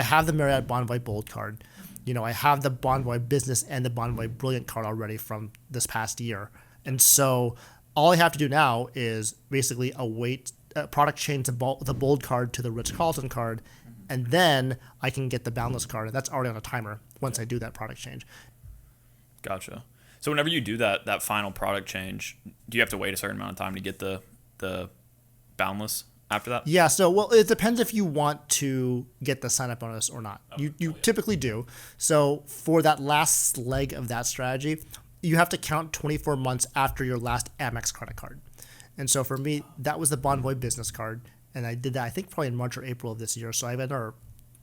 [SPEAKER 2] have the Marriott Bonvoy Bold card. I have the Bonvoy Business and the Bonvoy Brilliant card already from this past year. And so all I have to do now is basically await product change the Bold card to the Ritz Carlton card, and then I can get the Boundless card. And that's already on a timer once I do that product change.
[SPEAKER 1] Gotcha. So whenever you do that final product change, do you have to wait a certain amount of time to get the Boundless after that?
[SPEAKER 2] Yeah, so it depends if you want to get the sign-up bonus or not. You typically do. So for that last leg of that strategy, you have to count 24 months after your last Amex credit card. And so for me, that was the Bonvoy Business card, and I did that I think probably in March or April of this year. So I have another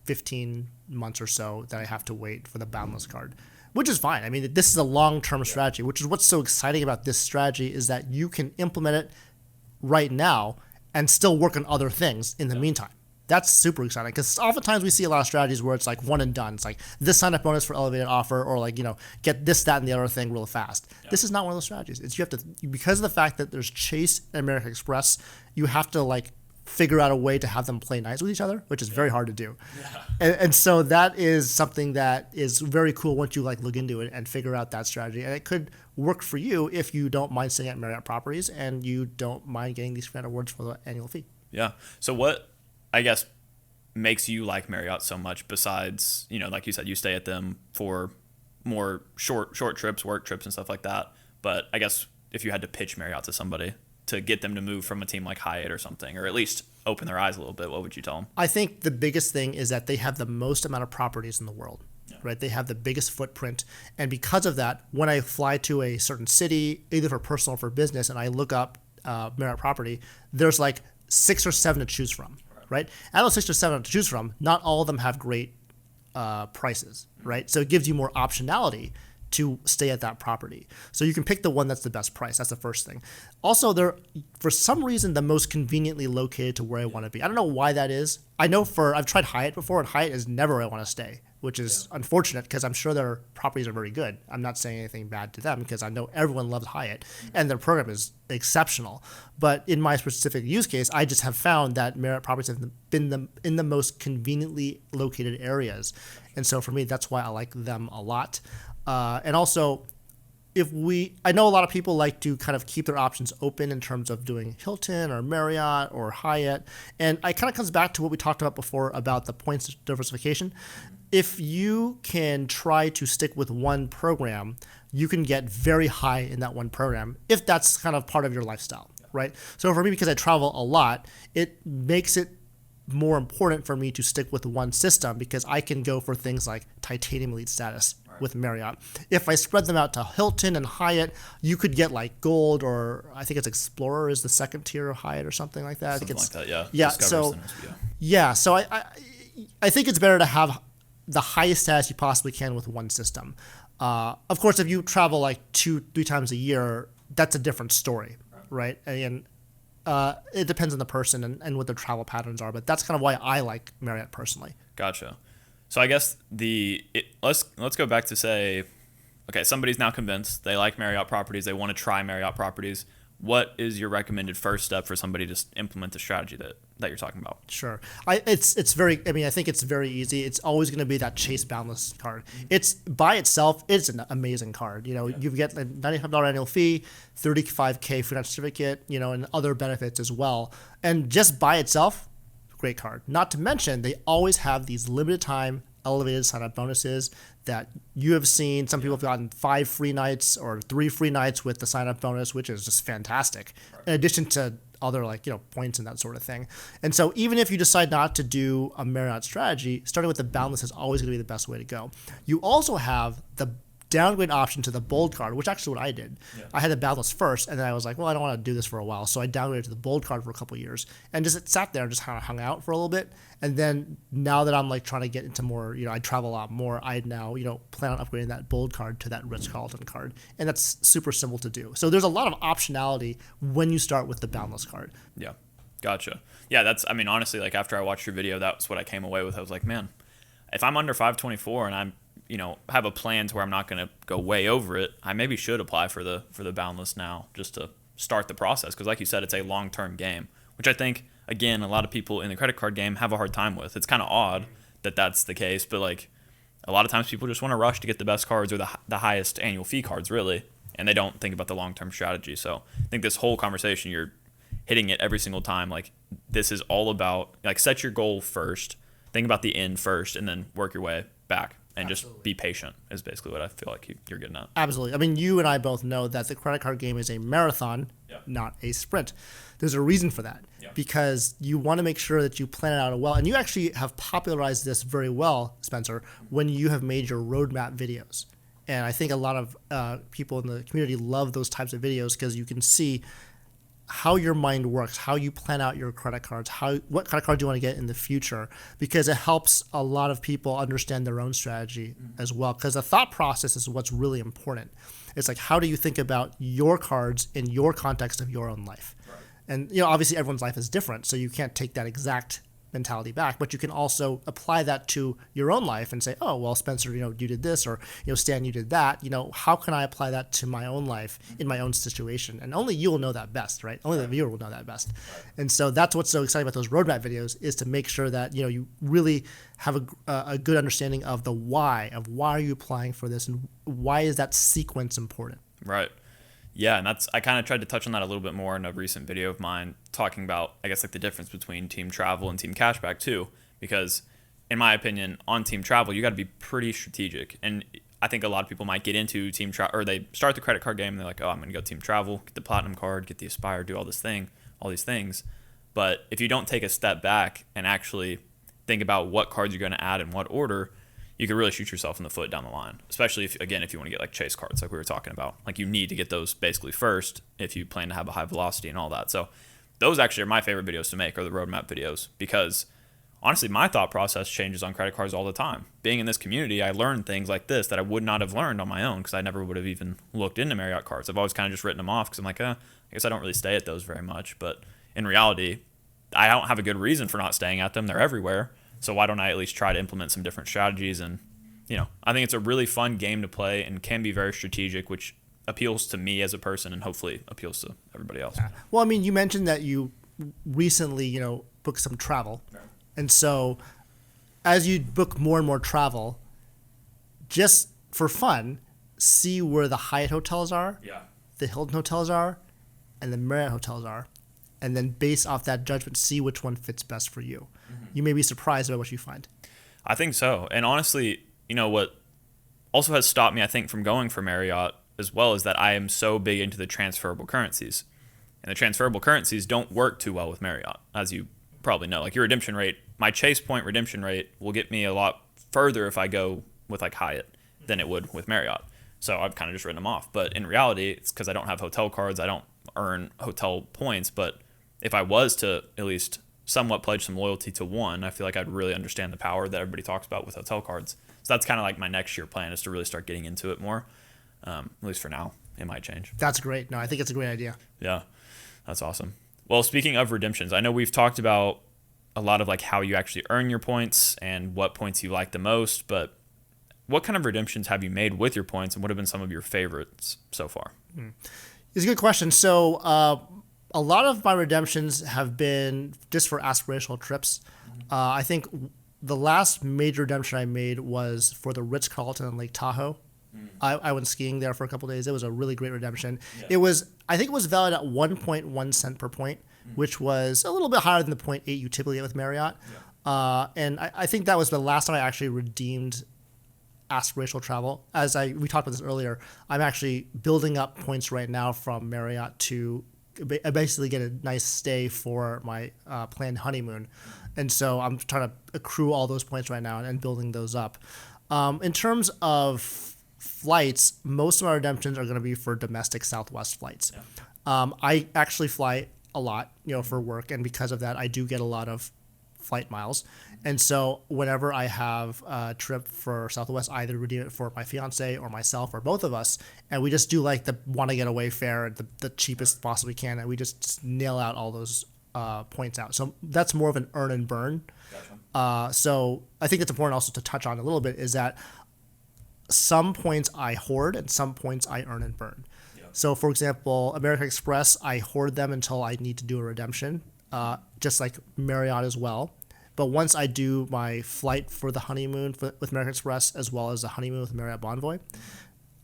[SPEAKER 2] 15 months or so that I have to wait for the Boundless card, which is fine. I mean, this is a long-term strategy, which is what's so exciting about this strategy is that you can implement it right now and still work on other things in the meantime. That's super exciting because oftentimes we see a lot of strategies where it's like one and done. It's like this sign-up bonus for elevated offer, or like, get this, that, and the other thing real fast. Yeah. This is not one of those strategies. It's you have to, because of the fact that there's Chase and American Express, you have to figure out a way to have them play nice with each other, which is very hard to do. Yeah. And so that is something that is very cool once you look into it and figure out that strategy. And it could work for you if you don't mind staying at Marriott properties and you don't mind getting these credit awards for the annual fee.
[SPEAKER 1] Yeah. So what, I guess, makes you like Marriott so much besides, like you said, you stay at them for more short trips, work trips and stuff like that. But I guess if you had to pitch Marriott to somebody to get them to move from a team like Hyatt or something, or at least open their eyes a little bit, what would you tell them?
[SPEAKER 2] I think the biggest thing is that they have the most amount of properties in the world, right? They have the biggest footprint. And because of that, when I fly to a certain city, either for personal or for business, and I look up Marriott property, there's 6 or 7 to choose from, right? Out of those 6 or 7 to choose from, not all of them have great prices, right? So it gives you more optionality to stay at that property. So you can pick the one that's the best price. That's the first thing. Also, they're, for some reason, the most conveniently located to where I want to be. I don't know why that is. I've tried Hyatt before, and Hyatt is never where I want to stay, which is unfortunate because I'm sure their properties are very good. I'm not saying anything bad to them because I know everyone loves Hyatt and their program is exceptional. But in my specific use case, I just have found that Marriott properties have been in the most conveniently located areas. And so for me, that's why I like them a lot. And also, I know a lot of people like to kind of keep their options open in terms of doing Hilton or Marriott or Hyatt. And it kind of comes back to what we talked about before about the points diversification. If you can try to stick with one program, you can get very high in that one program if that's kind of part of your lifestyle, right? So for me, because I travel a lot, it makes it more important for me to stick with one system because I can go for things like Titanium Elite status with Marriott. If I spread them out to Hilton and Hyatt, you could get Gold, or I think it's Explorer is the second tier of Hyatt or something like that.
[SPEAKER 1] Something like that, yeah.
[SPEAKER 2] Yeah, so I think it's better to have the highest status you possibly can with one system. Of course, if you travel 2-3 times a year, that's a different story, right? And it depends on the person and what their travel patterns are, but that's kind of why I like Marriott personally.
[SPEAKER 1] Gotcha. So I guess let's go back to say, okay, somebody's now convinced they like Marriott properties, they want to try Marriott properties. What is your recommended first step for somebody to implement the strategy that you're talking about?
[SPEAKER 2] Sure. I think it's very easy. It's always going to be that Chase Boundless card. It's by itself, it's an amazing card. You get a $95 annual fee, $35K free certificate, and other benefits as well. And just by itself, great card. Not to mention, they always have these limited time elevated sign-up bonuses that you have seen. Some people have gotten 5 free nights or 3 free nights with the sign-up bonus, which is just fantastic. Right. In addition to other points and that sort of thing. And so even if you decide not to do a Marriott strategy, starting with the Boundless is always going to be the best way to go. You also have the downgrade option to the bold card, which actually what I did. Yeah. I had the boundless first, and then I was like, well, I don't want to do this for a while, so I downgraded to the bold card for a couple of years, and just it sat there and just kind of hung out for a little bit. And then now that I'm like trying to get into more, I travel a lot more, I now, plan on upgrading that bold card to that Ritz Carlton card, and that's super simple to do. So there's a lot of optionality when you start with the boundless card.
[SPEAKER 1] Yeah, gotcha. Yeah, honestly, like after I watched your video, that's what I came away with. I was like, man, if I'm under 524 and I'm have a plan to where I'm not going to go way over it, I maybe should apply for the boundless now just to start the process. Because like you said, it's a long-term game, which I think, again, a lot of people in the credit card game have a hard time with. It's kind of odd that that's the case, but like a lot of times people just want to rush to get the best cards or the highest annual fee cards, really, and they don't think about the long-term strategy. So I think this whole conversation, you're hitting it every single time. Like this is all about, like, set your goal first, think about the end first, and then work your way back. And Absolutely. Just be patient is basically what I feel like you're getting at.
[SPEAKER 2] Absolutely. I mean, you and I both know that the credit card game is a marathon, not a sprint. There's a reason for that, because you want to make sure that you plan it out well. And you actually have popularized this very well, Spencer, when you have made your roadmap videos. And I think a lot of people in the community love those types of videos because you can see how your mind works, how you plan out your credit cards, what credit card do you want to get in the future, because it helps a lot of people understand their own strategy as well. Because the thought process is what's really important. It's like, how do you think about your cards in your context of your own life? Right. And obviously everyone's life is different, so you can't take that exact mentality back, but you can also apply that to your own life and say, oh, well, Spencer, you did this, or Stan, you did that. How can I apply that to my own life in my own situation? And only you will know that best, right? Only the viewer will know that best. Right. And so that's what's so exciting about those roadmap videos, is to make sure that you really have a good understanding of the why are you applying for this, and why is that sequence important?
[SPEAKER 1] Right. Yeah, and I kind of tried to touch on that a little bit more in a recent video of mine, talking about, I guess, like the difference between team travel and team cashback too, because in my opinion, on team travel, you got to be pretty strategic. And I think a lot of people might get into team travel, or they start the credit card game and they're like, oh, I'm going to go team travel, get the platinum card, get the Aspire, do all these things. But if you don't take a step back and actually think about what cards you're going to add in what order, you could really shoot yourself in the foot down the line, especially if you want to get like chase cards like we were talking about. Like you need to get those basically first if you plan to have a high velocity and all that. So those actually are my favorite videos to make, are the roadmap videos, because honestly, my thought process changes on credit cards all the time. Being in this community, I learned things like this that I would not have learned on my own, because I never would have even looked into Marriott cards. I've always kind of just written them off because I'm like, I guess I don't really stay at those very much. But in reality, I don't have a good reason for not staying at them. They're everywhere. So why don't I at least try to implement some different strategies? And I think it's a really fun game to play and can be very strategic, which appeals to me as a person and hopefully appeals to everybody else.
[SPEAKER 2] Well, I mean, you mentioned that you recently, booked some travel. Right. And so as you book more and more travel, just for fun, see where the Hyatt hotels are, the Hilton hotels are, and the Marriott hotels are. And then based off that judgment, see which one fits best for you. Mm-hmm. You may be surprised by what you find.
[SPEAKER 1] I think so. And honestly, what also has stopped me, I think, from going for Marriott as well, is that I am so big into the transferable currencies. And the transferable currencies don't work too well with Marriott, as you probably know. Like your redemption rate, my Chase Point redemption rate will get me a lot further if I go with like Hyatt than it would with Marriott. So I've kind of just written them off. But in reality, it's because I don't have hotel cards. I don't earn hotel points. But if I was to at least somewhat pledge some loyalty to one, I feel like I'd really understand the power that everybody talks about with hotel cards. So that's kind of like my next year plan, is to really start getting into it more. At least for now. It might change.
[SPEAKER 2] That's great. No, I think it's a great idea.
[SPEAKER 1] Yeah, that's awesome. Well, speaking of redemptions, I know we've talked about a lot of like how you actually earn your points and what points you like the most, but what kind of redemptions have you made with your points, and what have been some of your favorites so far?
[SPEAKER 2] It's a good question. So a lot of my redemptions have been just for aspirational trips. I think the last major redemption I made was for the Ritz Carlton in Lake Tahoe. I went skiing there for a couple of days. It was a really great redemption. Yeah. I think it was valued at 1.1 cent per point, which was a little bit higher than the 0.8 you typically get with Marriott. Yeah. And I think that was the last time I actually redeemed aspirational travel. We talked about this earlier, I'm actually building up points right now from Marriott to basically get a nice stay for my planned honeymoon. And so I'm trying to accrue all those points right now and building those up. In terms of flights, most of my redemptions are going to be for domestic Southwest flights. I actually fly a lot, for work, and because of that, I do get a lot of flight miles. And so whenever I have a trip for Southwest, I either redeem it for my fiance or myself or both of us, and we just do like the want to get away fare at the cheapest possibly can, and we just nail out all those points out. So that's more of an earn and burn. Gotcha. So I think it's important also to touch on a little bit is that some points I hoard and some points I earn and burn. So for example, American Express, I hoard them until I need to do a redemption, just like Marriott as well. But once I do my flight for the honeymoon with American Express, as well as the honeymoon with Marriott Bonvoy,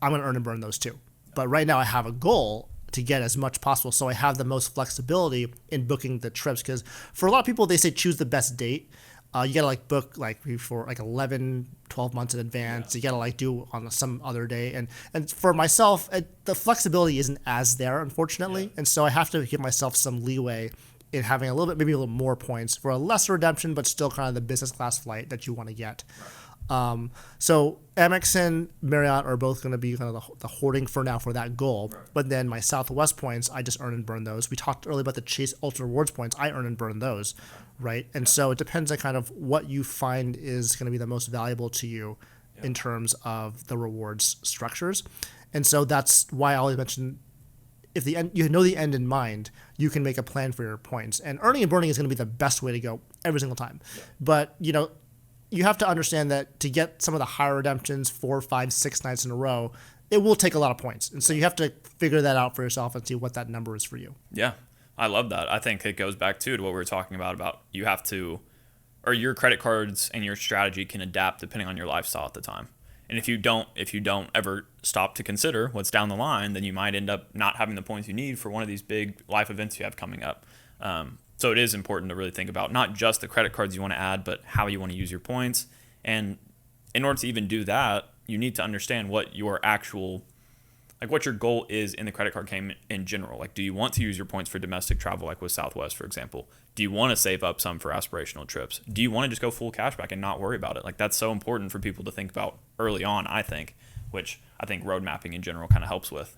[SPEAKER 2] I'm going to earn and burn those too. But right now I have a goal to get as much possible, so I have the most flexibility in booking the trips. Because for a lot of people, they say choose the best date. You got to like book like for like 11, 12 months in advance. You got to like do on some other day. And for myself, the flexibility isn't as there, unfortunately. And so I have to give myself some leeway in having maybe a little more points for a lesser redemption, but still kind of the business class flight that you want to get. So Amex and Marriott are both going to be kind of the hoarding for now for that goal. Right. But then my Southwest points, I just earn and burn those. We talked earlier about the Chase Ultra Rewards points. I earn and burn those, right? And so it depends on kind of what you find is going to be the most valuable to you in terms of the rewards structures. And so that's why I always mention if the end, you know the end in mind, you can make a plan for your points. And earning and burning is going to be the best way to go every single time. Yeah. But, you have to understand that to get some of the higher redemptions 4, 5, 6 nights in a row, it will take a lot of points. And so you have to figure that out for yourself and see what that number is for you.
[SPEAKER 1] Yeah, I love that. I think it goes back to what we were talking about you have to, or your credit cards and your strategy can adapt depending on your lifestyle at the time. And if you don't ever stop to consider what's down the line, then you might end up not having the points you need for one of these big life events you have coming up. So it is important to really think about not just the credit cards you want to add, but how you want to use your points. And in order to even do that, you need to understand what your what your goal is in the credit card game in general. Like, do you want to use your points for domestic travel, like with Southwest, for example? Do you want to save up some for aspirational trips? Do you want to just go full cashback and not worry about it? Like, that's so important for people to think about early on, I think, which I think road mapping in general kind of helps with.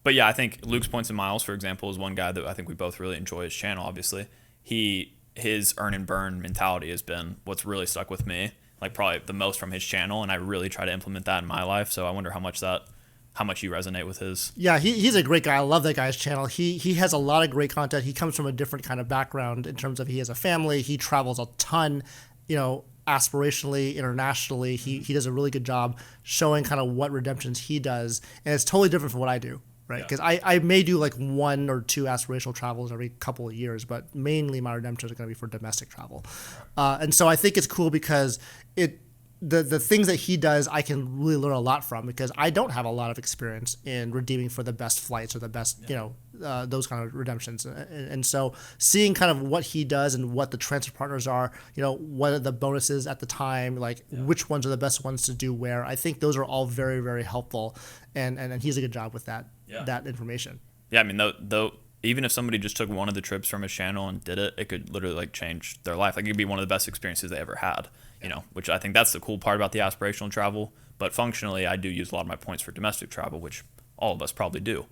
[SPEAKER 1] But yeah, I think Luke's Points and Miles, for example, is one guy that I think we both really enjoy his channel, obviously. His earn and burn mentality has been what's really stuck with me, like probably the most from his channel, and I really try to implement that in my life. So I wonder how much you resonate with his.
[SPEAKER 2] Yeah, he's a great guy. I love that guy's channel. He has a lot of great content. He comes from a different kind of background in terms of he has a family. He travels a ton, aspirationally, internationally. He does a really good job showing kind of what redemptions he does, and it's totally different from what I do. Right, because I may do like 1 or 2 aspirational travels every couple of years, but mainly my redemptions are going to be for domestic travel. And so I think it's cool because the things that he does, I can really learn a lot from because I don't have a lot of experience in redeeming for the best flights or the best, those kind of redemptions. And so seeing kind of what he does and what the transfer partners are, what are the bonuses at the time, like which ones are the best ones to do where, I think those are all very, very helpful. And he's a good job with that information.
[SPEAKER 1] Yeah, I mean, though, even if somebody just took one of the trips from his channel and did it, it could literally like change their life. Like it could be one of the best experiences they ever had. Which I think that's the cool part about the aspirational travel. But functionally, I do use a lot of my points for domestic travel, which all of us probably do.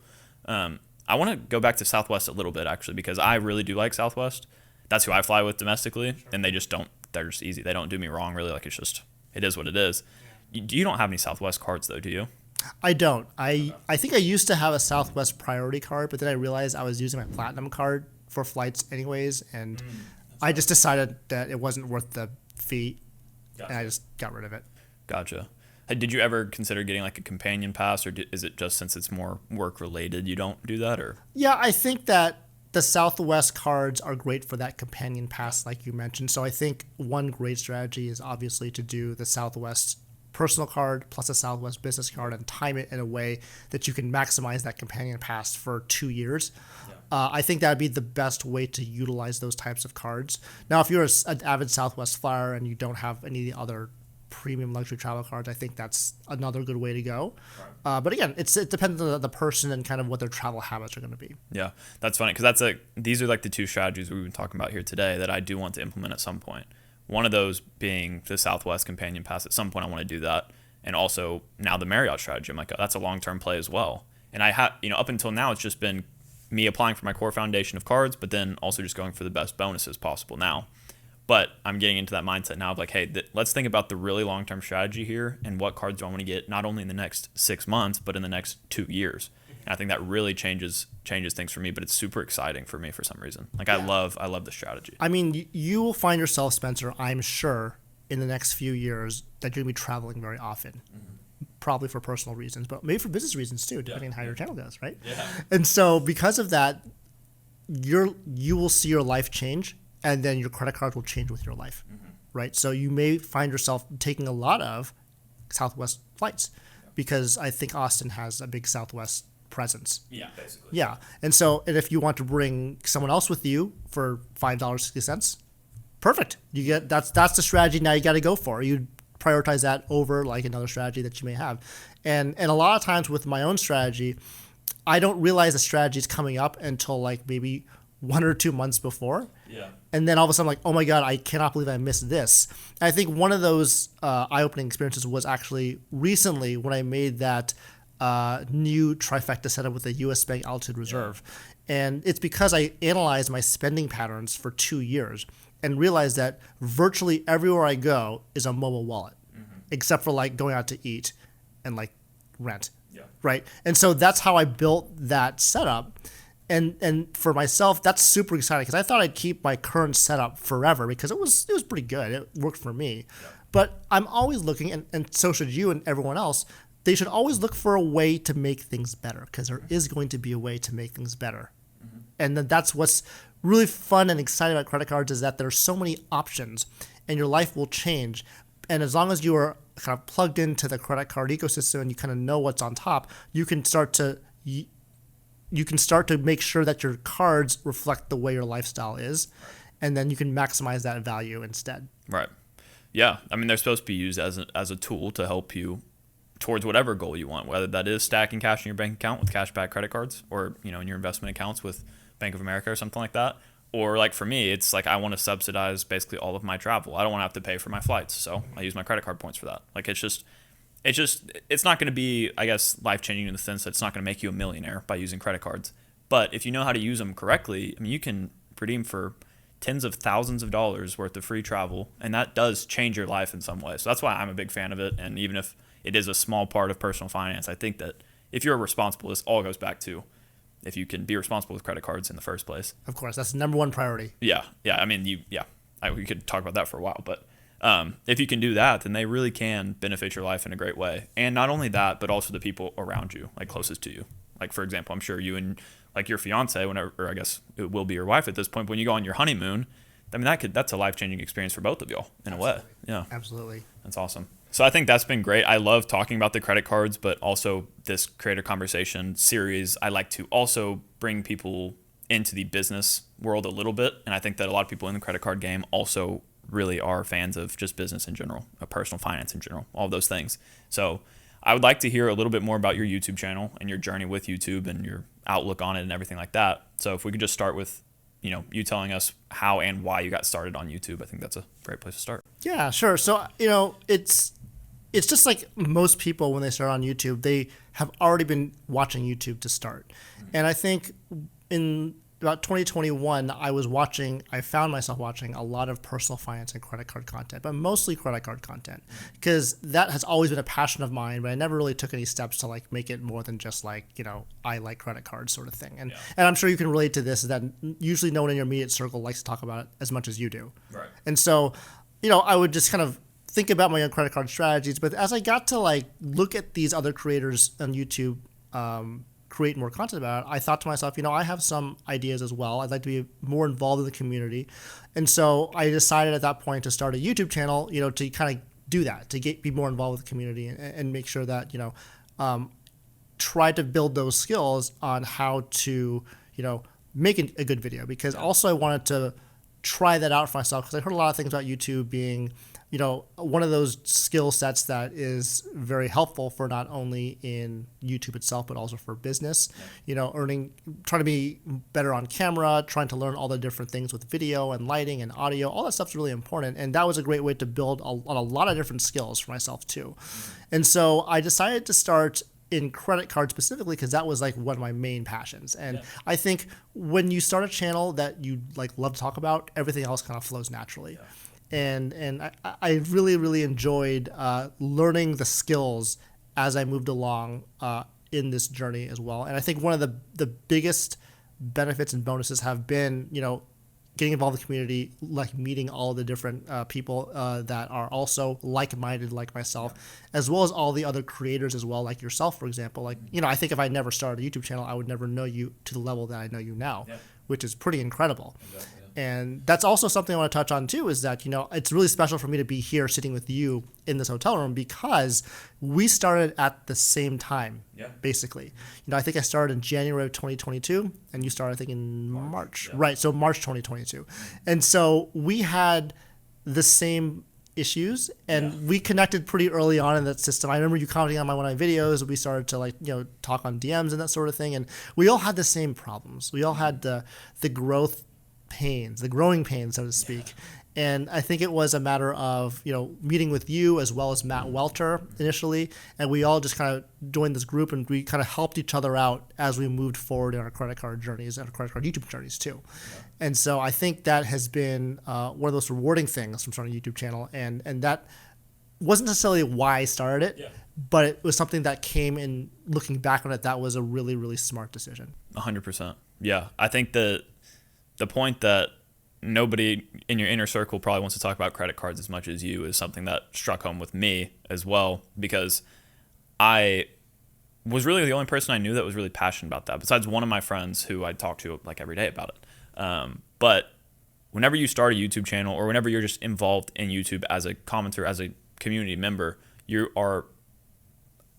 [SPEAKER 1] I want to go back to Southwest a little bit, actually, because I really do like Southwest. That's who I fly with domestically, and they're just easy. They don't do me wrong, really. Like, it is what it is. You don't have any Southwest cards, though, do you?
[SPEAKER 2] I don't. I think I used to have a Southwest priority card, but then I realized I was using my Platinum card for flights anyways, and I just decided that it wasn't worth the fee. Gotcha. And I just got rid of it.
[SPEAKER 1] Gotcha. Did you ever consider getting like a companion pass, or is it just since it's more work related you don't do that? Or
[SPEAKER 2] yeah, I think that the Southwest cards are great for that companion pass, like you mentioned. So I think one great strategy is obviously to do the Southwest personal card plus a Southwest business card and time it in a way that you can maximize that companion pass for 2 years. I think that would be the best way to utilize those types of cards. Now, if you're an avid Southwest flyer and you don't have any other premium luxury travel cards, I think that's another good way to go. Right. But again, it depends on the person and kind of what their travel habits are going to be.
[SPEAKER 1] Yeah, that's funny because these are like the 2 strategies we've been talking about here today that I do want to implement at some point. One of those being the Southwest companion pass. At some point, I want to do that. And also now the Marriott strategy, I'm like, oh, that's a long-term play as well. And I have, up until now, it's just been me applying for my core foundation of cards, but then also just going for the best bonuses possible now. But I'm getting into that mindset now of like, hey, let's think about the really long-term strategy here and what cards do I want to get not only in the next 6 months, but in the next 2 years. And I think that really changes things for me, but it's super exciting for me for some reason. Like I love the strategy.
[SPEAKER 2] I mean, you will find yourself, Spencer, I'm sure, in the next few years that you're going to be traveling very often. Probably for personal reasons, but maybe for business reasons too, depending on how your channel goes, right?
[SPEAKER 1] Yeah.
[SPEAKER 2] And so because of that, you will see your life change, and then your credit cards will change with your life, right? So you may find yourself taking a lot of Southwest flights because I think Austin has a big Southwest presence.
[SPEAKER 1] Yeah, basically.
[SPEAKER 2] Yeah, and if you want to bring someone else with you for $5.60, perfect. You get that's the strategy now you got to go for. You prioritize that over like another strategy that you may have. And a lot of times with my own strategy, I don't realize the strategy is coming up until like maybe 1 or 2 months before.
[SPEAKER 1] Yeah.
[SPEAKER 2] And then all of a sudden I'm like, oh my God, I cannot believe I missed this. And I think one of those eye-opening experiences was actually recently when I made that new trifecta setup with the US Bank Altitude Reserve. And it's because I analyzed my spending patterns for 2 years and realized that virtually everywhere I go is a mobile wallet, except for like going out to eat and like rent, right? And so that's how I built that setup. And for myself, that's super exciting because I thought I'd keep my current setup forever because it was pretty good. It worked for me. But I'm always looking, and so should you and everyone else, they should always look for a way to make things better because there is going to be a way to make things better. And then that's what's really fun and exciting about credit cards is that there's so many options and your life will change. And as long as you are kind of plugged into the credit card ecosystem and you kind of know what's on top, you can start to make sure that your cards reflect the way your lifestyle is, and then you can maximize that value instead.
[SPEAKER 1] Right. Yeah. I mean, they're supposed to be used as a tool to help you towards whatever goal you want, whether that is stacking cash in your bank account with cashback credit cards or, in your investment accounts with Bank of America or something like that. Or like for me, it's like I want to subsidize basically all of my travel. I don't want to have to pay for my flights. So I use my credit card points for that. Like it's not going to be, I guess, life-changing in the sense that it's not going to make you a millionaire by using credit cards. But if you know how to use them correctly, I mean, you can redeem for tens of thousands of dollars worth of free travel, and that does change your life in some way. So that's why I'm a big fan of it. And even if it is a small part of personal finance, I think that if you're responsible, this all goes back to if you can be responsible with credit cards in the first place.
[SPEAKER 2] Of course, that's the number one priority.
[SPEAKER 1] Yeah. I mean, we could talk about that for a while, but if you can do that, then they really can benefit your life in a great way. And not only that, but also the people around you, like closest to you. Like, for example, I'm sure you and like your fiance, or I guess it will be your wife at this point, when you go on your honeymoon, I mean, that's a life-changing experience for both of y'all in a way. Yeah.
[SPEAKER 2] Absolutely.
[SPEAKER 1] That's awesome. So I think that's been great. I love talking about the credit cards, but also this Creator Conversation series, I like to also bring people into the business world a little bit. And I think that a lot of people in the credit card game also really are fans of just business in general, of personal finance in general, all of those things. So I would like to hear a little bit more about your YouTube channel and your journey with YouTube and your outlook on it and everything like that. So if we could just start with, you telling us how and why you got started on YouTube, I think that's a great place to start.
[SPEAKER 2] Yeah, sure. So, it's just like most people when they start on YouTube, they have already been watching YouTube to start. And I think in about 2021, I found myself watching a lot of personal finance and credit card content, but mostly credit card content, because that has always been a passion of mine, but I never really took any steps to like make it more than just like, I like credit cards sort of thing. And I'm sure you can relate to this, that usually no one in your immediate circle likes to talk about it as much as you do.
[SPEAKER 1] Right.
[SPEAKER 2] And so, I would just kind of think about my own credit card strategies, but as I got to like look at these other creators on YouTube, create more content about it, I thought to myself, I have some ideas as well. I'd like to be more involved in the community. And so I decided at that point to start a YouTube channel, to kind of do that, to be more involved with the community and make sure that, try to build those skills on how to, make a good video. Because also I wanted to try that out for myself, because I heard a lot of things about YouTube being, one of those skill sets that is very helpful for not only in YouTube itself, but also for business, trying to be better on camera, trying to learn all the different things with video and lighting and audio. All that stuff's really important. And that was a great way to build on a lot of different skills for myself too. And so I decided to start in credit cards specifically because that was like one of my main passions. And I think when you start a channel that you like love to talk about, everything else kind of flows naturally. And I really, really enjoyed learning the skills as I moved along in this journey as well. And I think one of the biggest benefits and bonuses have been, getting involved in the community, like meeting all the different people that are also like-minded like myself, as well as all the other creators as well, like yourself, for example. Like, I think if I never started a YouTube channel, I would never know you to the level that I know you now, which is pretty incredible. Exactly. And that's also something I want to touch on too, is that, it's really special for me to be here sitting with you in this hotel room because we started at the same time, basically. I think I started in January of 2022 and you started, I think, in March. Right, so March 2022. And so we had the same issues and we connected pretty early on in that system. I remember you commenting on one of my videos. We started to talk on DMs and that sort of thing. And we all had the same problems. We all had the growth pains, the growing pains, so to speak. And I think it was a matter of, meeting with you as well as Matt Welter initially. And we all just kind of joined this group and we kind of helped each other out as we moved forward in our credit card journeys and our credit card YouTube journeys too. And so I think that has been one of those rewarding things from starting a YouTube channel. And that wasn't necessarily why I started it, but it was something that came in looking back on it. That was a really, really smart decision.
[SPEAKER 1] 100%. Yeah. I think the point that nobody in your inner circle probably wants to talk about credit cards as much as you is something that struck home with me as well, because I was really the only person I knew that was really passionate about that, besides one of my friends who I talk to like every day about it. But whenever you start a YouTube channel or whenever you're just involved in YouTube as a commenter, as a community member, you are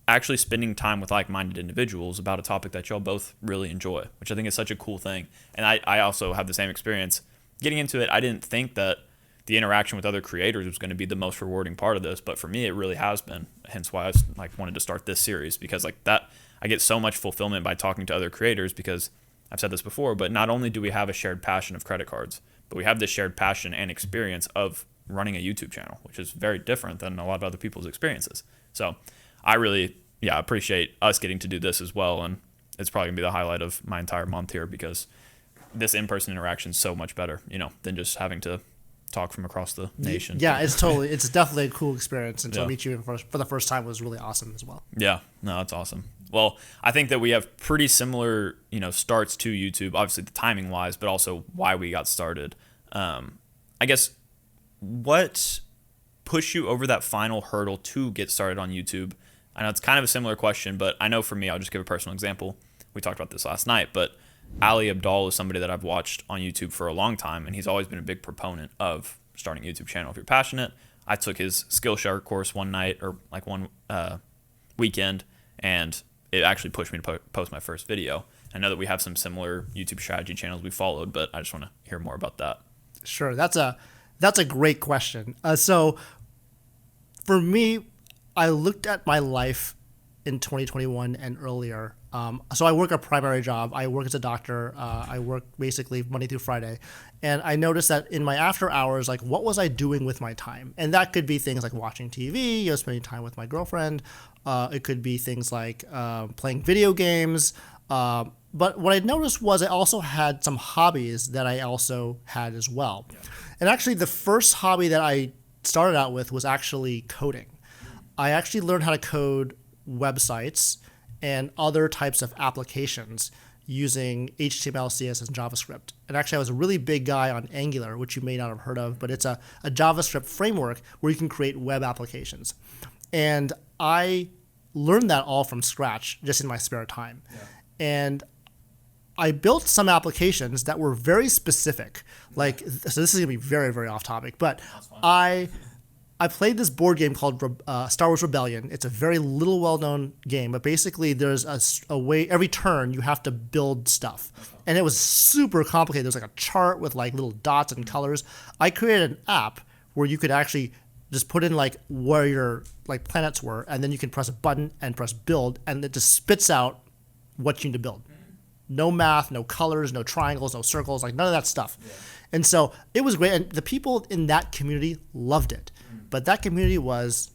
[SPEAKER 1] actually spending time with like-minded individuals about a topic that y'all both really enjoy, which I think is such a cool thing. And I also have the same experience. Getting into it, I didn't think that the interaction with other creators was going to be the most rewarding part of this, but for me, it really has been. Hence why I wanted to start this series, because that I get so much fulfillment by talking to other creators, because I've said this before, but not only do we have a shared passion of credit cards, but we have this shared passion and experience of running a YouTube channel, which is very different than a lot of other people's experiences. So I really, appreciate us getting to do this as well. And it's probably gonna be the highlight of my entire month here, because this in-person interaction is so much better, than just having to talk from across the nation.
[SPEAKER 2] Yeah, it's definitely a cool experience. And to meet you for the first time was really awesome as well.
[SPEAKER 1] Yeah, no, that's awesome. Well, I think that we have pretty similar, starts to YouTube, obviously the timing wise, but also why we got started. I guess what pushed you over that final hurdle to get started on YouTube? I know it's kind of a similar question, but I know for me, I'll just give a personal example. We talked about this last night, but Ali Abdal is somebody that I've watched on YouTube for a long time, and he's always been a big proponent of starting a YouTube channel if you're passionate. I took his Skillshare course one night, or like one weekend, and it actually pushed me to post my first video. I know that we have some similar YouTube strategy channels we followed, but I just want to hear more about that.
[SPEAKER 2] Sure, that's a great question. So for me, I looked at my life in 2021 and earlier. So I work a primary job. I work as a doctor. I work basically Monday through Friday. And I noticed that in my after hours, like, what was I doing with my time? And that could be things like watching TV, spending time with my girlfriend. It could be things like playing video games. But what I noticed was I also had some hobbies that I also had as well. Yeah. And actually, the first hobby that I started out with was actually coding. I actually learned how to code websites and other types of applications using HTML, CSS, and JavaScript. And actually, I was a really big guy on Angular, which you may not have heard of, but it's a JavaScript framework where you can create web applications. And I learned that all from scratch, just in my spare time. Yeah. And I built some applications that were very specific. So this is going to be very, very off topic, but I I played this board game called Star Wars Rebellion. It's a very little well-known game, but basically there's a way every turn you have to build stuff. And it was super complicated. There's like a chart with like little dots and colors. I created an app where you could actually just put in like where your like planets were, and then you can press a button and press build, and it just spits out what you need to build. No math, no colors, no triangles, no circles, like none of that stuff. Yeah. And so it was great, and the people in that community loved it. But that community was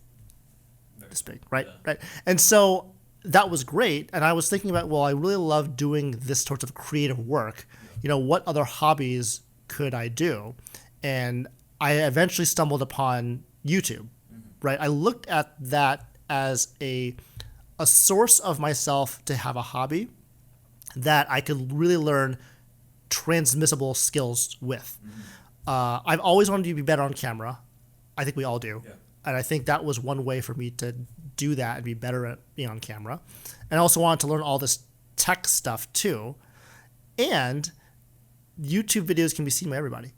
[SPEAKER 2] this big, right? Yeah. Right. And so that was great. And I was thinking about, well, I really love doing this sort of creative work. You know, what other hobbies could I do? And I eventually stumbled upon YouTube, right? I looked at that as a source of myself to have a hobby that I could really learn transmissible skills with. I've always wanted to be better on camera. I think we all do. Yeah. And I think that was one way for me to do that and be better at being on camera. And I also wanted to learn all this tech stuff too. And YouTube videos can be seen by everybody,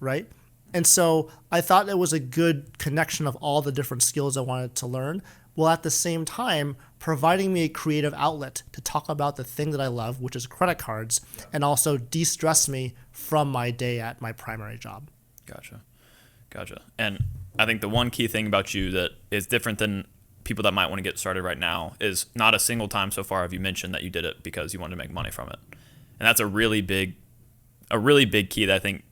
[SPEAKER 2] right? And so I thought it was a good connection of all the different skills I wanted to learn, while at the same time providing me a creative outlet to talk about the thing that I love, which is credit cards, and also de-stress me from my day at my primary job.
[SPEAKER 1] Gotcha. And I think the one key thing about you that is different than people that might want to get started right now is not a single time so far have you mentioned that you did it because you wanted to make money from it. And that's a really big key that I think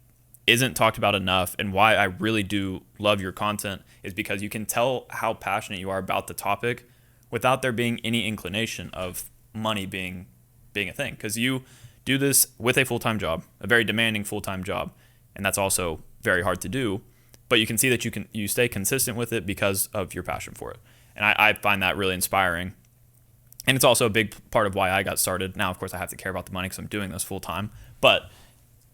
[SPEAKER 1] isn't talked about enough, and why I really do love your content is because you can tell how passionate you are about the topic without there being any inclination of money being a thing. Because you do this with a full-time job, a very demanding full-time job, and that's also very hard to do. But you can see that you stay consistent with it because of your passion for it. And I find that really inspiring. And it's also a big part of why I got started. Now, of course, I have to care about the money because I'm doing this full time. But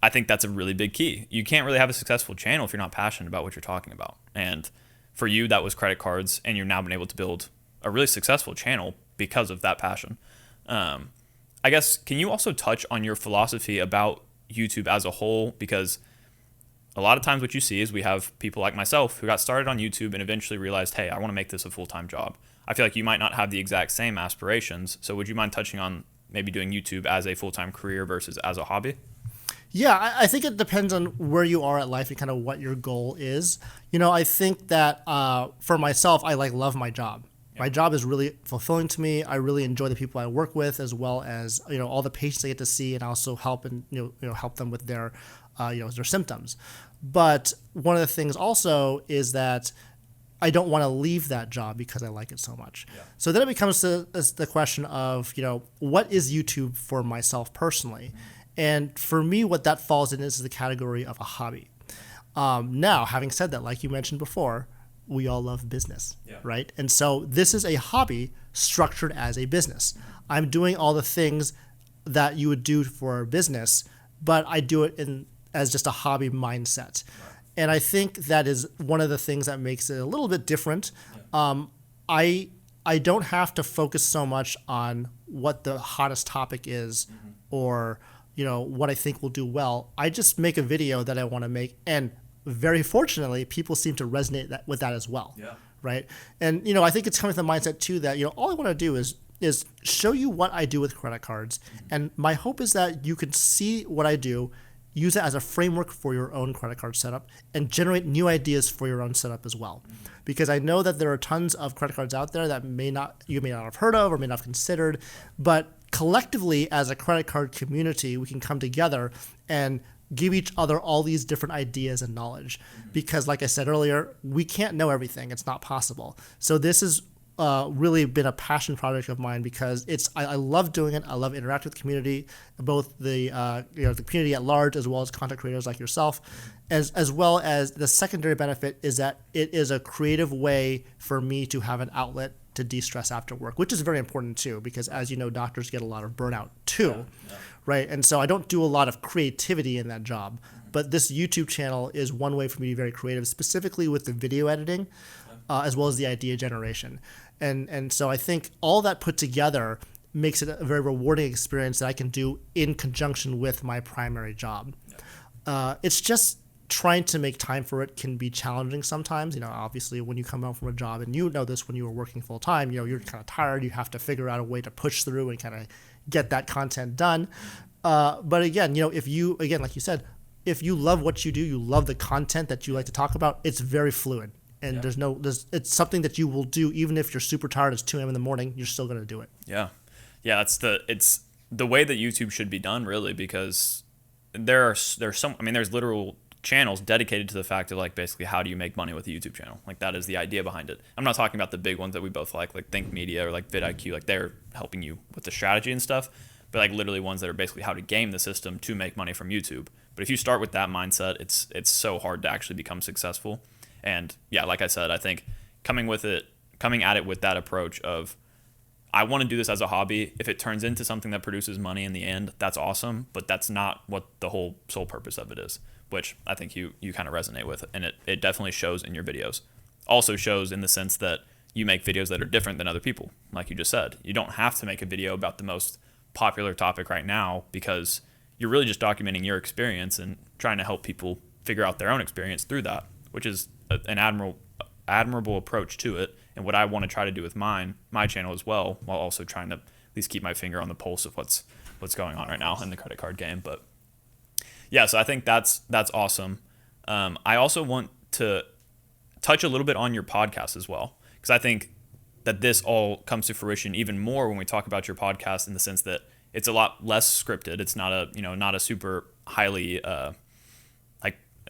[SPEAKER 1] I think that's a really big key. You can't really have a successful channel if you're not passionate about what you're talking about. And for you, that was credit cards. And you've now been able to build a really successful channel because of that passion. I guess, can you also touch on your philosophy about YouTube as a whole? Because a lot of times what you see is we have people like myself who got started on YouTube and eventually realized, hey, I want to make this a full-time job. I feel like you might not have the exact same aspirations. So would you mind touching on maybe doing YouTube as a full-time career versus as a hobby?
[SPEAKER 2] Yeah, I think it depends on where you are at life and kind of what your goal is. You know, I think that for myself, I love my job. Yeah. My job is really fulfilling to me. I really enjoy the people I work with, as well as, you know, all the patients I get to see, and also help help them with their their symptoms. But one of the things also is that I don't want to leave that job because I like it so much. Yeah. So then it becomes the question of, you know, what is YouTube for myself personally? Mm-hmm. And for me, what that falls in is the category of a hobby. Now, having said that, like you mentioned before, we all love business, right? And so this is a hobby structured as a business. I'm doing all the things that you would do for a business, but I do it as just a hobby mindset. And I think that is one of the things that makes it a little bit different. I don't have to focus so much on what the hottest topic is, or what I think will do well. I just make a video that I want to make, and very fortunately, people seem to resonate with that as well. Yeah. Right. And I think it's coming from the mindset too that all I want to do is show you what I do with credit cards, and my hope is that you can see what I do, use it as a framework for your own credit card setup, and generate new ideas for your own setup as well. Because I know that there are tons of credit cards out there that you may not have heard of or may not have considered, but collectively as a credit card community, we can come together and give each other all these different ideas and knowledge. Because like I said earlier, we can't know everything. It's not possible. So this has really been a passion project of mine, because I love doing it. I love interacting with the community, both the the community at large, as well as content creators like yourself, as well as the secondary benefit is that it is a creative way for me to have an outlet to de-stress after work, which is very important too, because as you know, doctors get a lot of burnout too, right? And so I don't do a lot of creativity in that job, but this YouTube channel is one way for me to be very creative, specifically with the video editing, as well as the idea generation. And so I think all that put together makes it a very rewarding experience that I can do in conjunction with my primary job. It's just trying to make time for it can be challenging sometimes. Obviously when you come home from a job, and this when you were working full time, you're kind of tired. You have to figure out a way to push through and kind of get that content done. But again, if you, like you said, if you love what you do, you love the content that you like to talk about, it's very fluid. And it's something that you will do even if you're super tired. It's 2 a.m. in the morning, you're still going to do it.
[SPEAKER 1] Yeah. Yeah. It's the way that YouTube should be done, really, because there's literal channels dedicated to the fact of like basically how do you make money with a YouTube channel. Like that is the idea behind it. I'm not talking about the big ones that we both like Think Media or like vidIQ, like they're helping you with the strategy and stuff, but like literally ones that are basically how to game the system to make money from YouTube. But if you start with that mindset, it's so hard to actually become successful. And yeah, like I said, I think coming at it with that approach of I want to do this as a hobby. If it turns into something that produces money in the end, that's awesome, but that's not what the whole sole purpose of it is, which I think you kind of resonate with, and it definitely shows in your videos. Also shows in the sense that you make videos that are different than other people, like you just said. You don't have to make a video about the most popular topic right now because you're really just documenting your experience and trying to help people figure out their own experience through that, which is an admirable approach to it, and what I want to try to do with my channel as well, while also trying to at least keep my finger on the pulse of what's going on right now in the credit card game. But yeah, so I think that's awesome. I also want to touch a little bit on your podcast as well, because I think that this all comes to fruition even more when we talk about your podcast, in the sense that it's a lot less scripted. It's not a super highly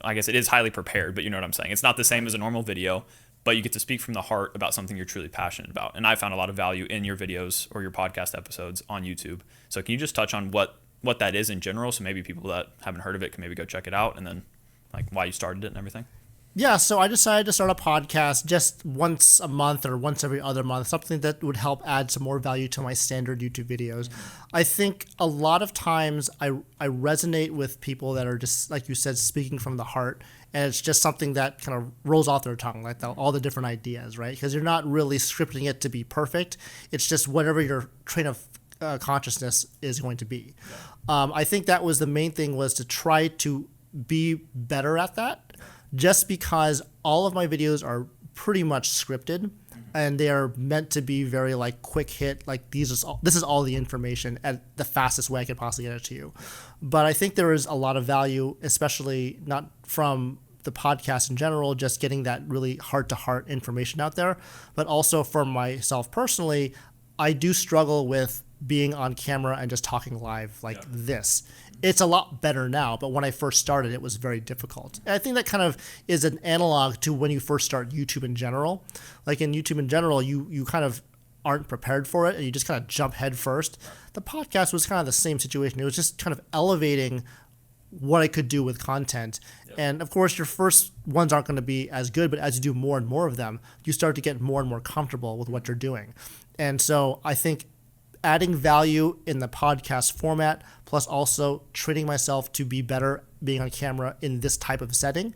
[SPEAKER 1] I guess it is highly prepared, but you know what I'm saying. It's not the same as a normal video, but you get to speak from the heart about something you're truly passionate about. And I found a lot of value in your videos or your podcast episodes on YouTube. So can you just touch on what that is in general, so maybe people that haven't heard of it can maybe go check it out, and then like why you started it and everything?
[SPEAKER 2] Yeah, so I decided to start a podcast just once a month or once every other month, something that would help add some more value to my standard YouTube videos. I think a lot of times I resonate with people that are just, like you said, speaking from the heart, and it's just something that kind of rolls off their tongue, like all the different ideas, right? Because you're not really scripting it to be perfect. It's just whatever your train of consciousness is going to be. I think that was the main thing, was to try to be better at that. Just because all of my videos are pretty much scripted, and they are meant to be very like quick hit, like this is all the information at the fastest way I could possibly get it to you. But I think there is a lot of value, especially not from the podcast in general, just getting that really heart-to-heart information out there, but also for myself personally, I do struggle with being on camera and just talking live like this. It's a lot better now, but when I first started, it was very difficult. And I think that kind of is an analog to when you first start YouTube in general. Like in YouTube in general, you kind of aren't prepared for it, and you just kind of jump head first. The podcast was kind of the same situation. It was just kind of elevating what I could do with content. Yep. And of course, your first ones aren't going to be as good, but as you do more and more of them, you start to get more and more comfortable with what you're doing. And so I think adding value in the podcast format, plus also training myself to be better being on camera in this type of setting,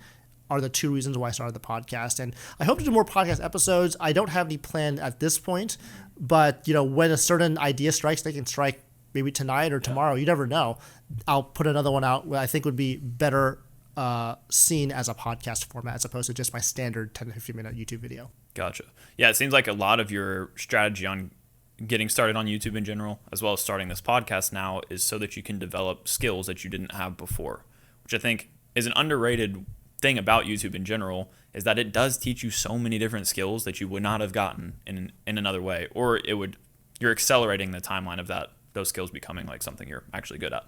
[SPEAKER 2] are the two reasons why I started the podcast. And I hope to do more podcast episodes. I don't have any planned at this point, but when a certain idea strikes, they can strike maybe tonight or tomorrow. You never know. I'll put another one out where I think would be better seen as a podcast format, as opposed to just my standard 10 to 15 minute YouTube video.
[SPEAKER 1] Gotcha. Yeah, it seems like a lot of your strategy on getting started on YouTube in general, as well as starting this podcast now, is so that you can develop skills that you didn't have before, which I think is an underrated thing about YouTube in general, is that it does teach you so many different skills that you would not have gotten in another way, or you're accelerating the timeline of those skills becoming like something you're actually good at,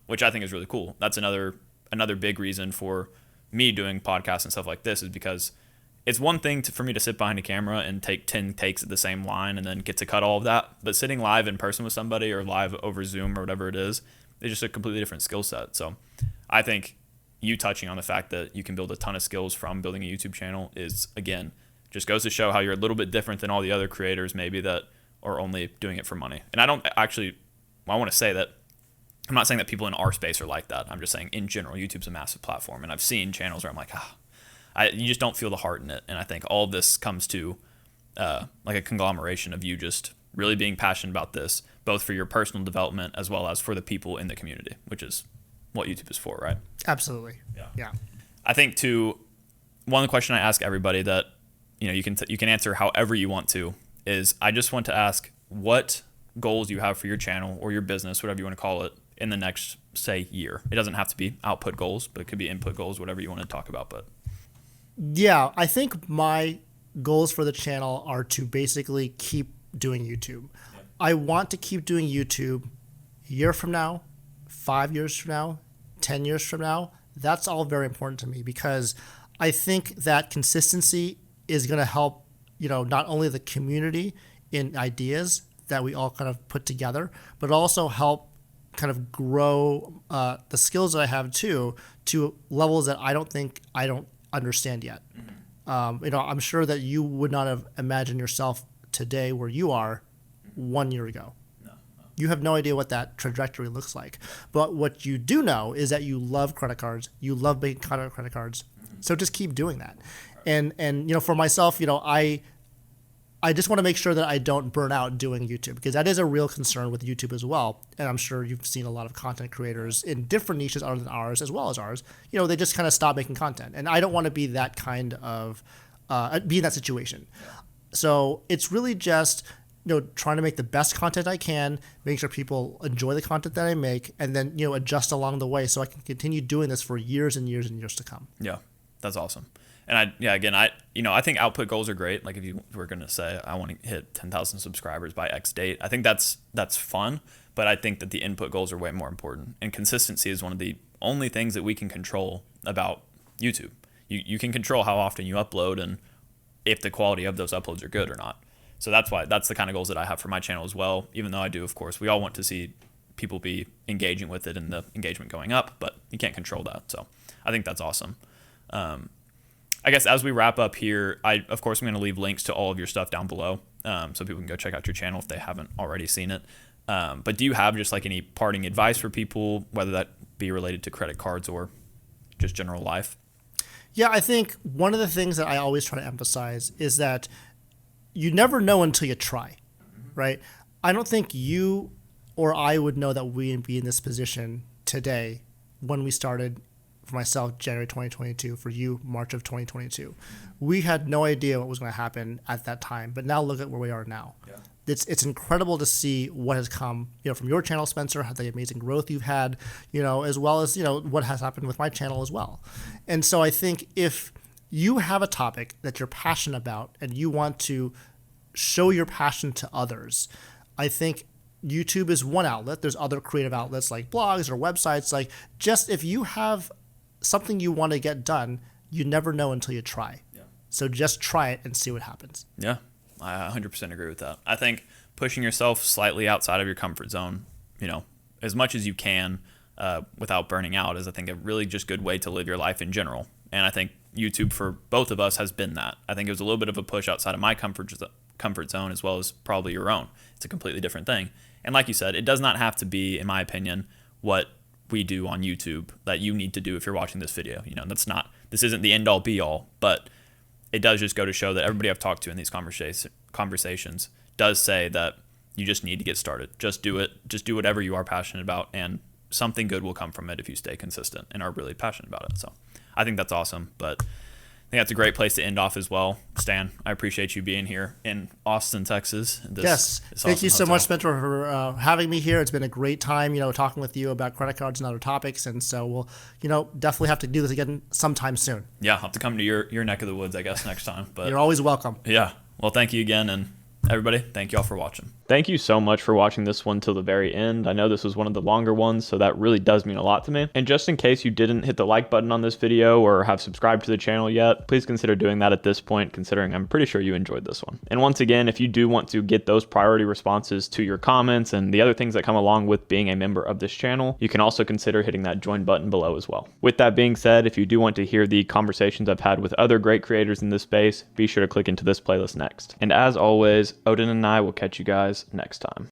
[SPEAKER 1] which I think is really cool. That's another big reason for me doing podcasts and stuff like this, is because it's one thing for me to sit behind a camera and take 10 takes at the same line and then get to cut all of that. But sitting live in person with somebody, or live over Zoom or whatever it is just a completely different skill set. So I think you touching on the fact that you can build a ton of skills from building a YouTube channel is, again, just goes to show how you're a little bit different than all the other creators maybe that are only doing it for money. And I want to say that I'm not saying that people in our space are like that. I'm just saying in general, YouTube's a massive platform. And I've seen channels where I'm like, you just don't feel the heart in it. And I think all of this comes to like a conglomeration of you just really being passionate about this, both for your personal development as well as for the people in the community, which is what YouTube is for, right?
[SPEAKER 2] Absolutely. Yeah.
[SPEAKER 1] I think too, one question I ask everybody that, you can answer however you want to is, I just want to ask what goals you have for your channel or your business, whatever you want to call it, in the next, say, year. It doesn't have to be output goals, but it could be input goals, whatever you want to talk about. But
[SPEAKER 2] yeah, I think my goals for the channel are to basically keep doing YouTube. Yeah. I want to keep doing YouTube a year from now, 5 years from now, 10 years from now. That's all very important to me, because I think that consistency is going to help, not only the community in ideas that we all kind of put together, but also help kind of grow the skills that I have too, to levels that I don't understand yet. I'm sure that you would not have imagined yourself today where you are 1 year ago. No. You have no idea what that trajectory looks like. But what you do know is that you love credit cards. You love making credit cards. So just keep doing that. And for myself, I just want to make sure that I don't burn out doing YouTube, because that is a real concern with YouTube as well. And I'm sure you've seen a lot of content creators in different niches other than ours, as well as ours. They just kind of stop making content. And I don't want to be that kind of, be in that situation. So it's really just, trying to make the best content I can, making sure people enjoy the content that I make, and then, adjust along the way so I can continue doing this for years and years and years to come.
[SPEAKER 1] Yeah, that's awesome. And I think output goals are great. Like if you were going to say, I want to hit 10,000 subscribers by X date, I think that's fun. But I think that the input goals are way more important. And consistency is one of the only things that we can control about YouTube. You can control how often you upload and if the quality of those uploads are good or not. So that's the kind of goals that I have for my channel as well. Even though I do, of course, we all want to see people be engaging with it and the engagement going up, but you can't control that. So I think that's awesome. I guess as we wrap up here, of course, I'm going to leave links to all of your stuff down below, so people can go check out your channel if they haven't already seen it. But do you have just like any parting advice for people, whether that be related to credit cards or just general life?
[SPEAKER 2] Yeah, I think one of the things that I always try to emphasize is that you never know until you try, right? I don't think you or I would know that we would be in this position today when we started. For myself, January 2022. For you, March of 2022. We had no idea what was going to happen at that time, but now look at where we are now. Yeah. It's incredible to see what has come, from your channel, Spencer, the amazing growth you've had, as well as, what has happened with my channel as well. And so I think if you have a topic that you're passionate about and you want to show your passion to others, I think YouTube is one outlet. There's other creative outlets like blogs or websites. Like, just if you have something you want to get done, you never know until you try. Yeah. So just try it and see what happens.
[SPEAKER 1] Yeah, I 100% agree with that. I think pushing yourself slightly outside of your comfort zone, as much as you can without burning out, is I think a really just good way to live your life in general. And I think YouTube for both of us has been that. I think it was a little bit of a push outside of my comfort zone as well as probably your own. It's a completely different thing. And like you said, it does not have to be, in my opinion, what we do on YouTube that you need to do if you're watching this video. This isn't the end all be all, but it does just go to show that everybody I've talked to in these conversations does say that you just need to get started. Just do it. Just do whatever you are passionate about, and something good will come from it if you stay consistent and are really passionate about it. So I think that's awesome. But I think that's a great place to end off as well. Stan, I appreciate you being here in Austin, Texas.
[SPEAKER 2] Yes. Thank you so much, Spencer, for having me here. It's been a great time, talking with you about credit cards and other topics. And so we'll, definitely have to do this again sometime soon.
[SPEAKER 1] Yeah, I'll have to come to your neck of the woods, I guess, next time. But
[SPEAKER 2] you're always welcome.
[SPEAKER 1] Yeah. Well, thank you again. And everybody, thank you all for watching. Thank you so much for watching this one till the very end. I know this was one of the longer ones, so that really does mean a lot to me. And just in case you didn't hit the like button on this video or have subscribed to the channel yet, please consider doing that at this point, considering I'm pretty sure you enjoyed this one. And once again, if you do want to get those priority responses to your comments and the other things that come along with being a member of this channel, you can also consider hitting that join button below as well. With that being said, if you do want to hear the conversations I've had with other great creators in this space, be sure to click into this playlist next. And as always, Odin and I will catch you guys next time.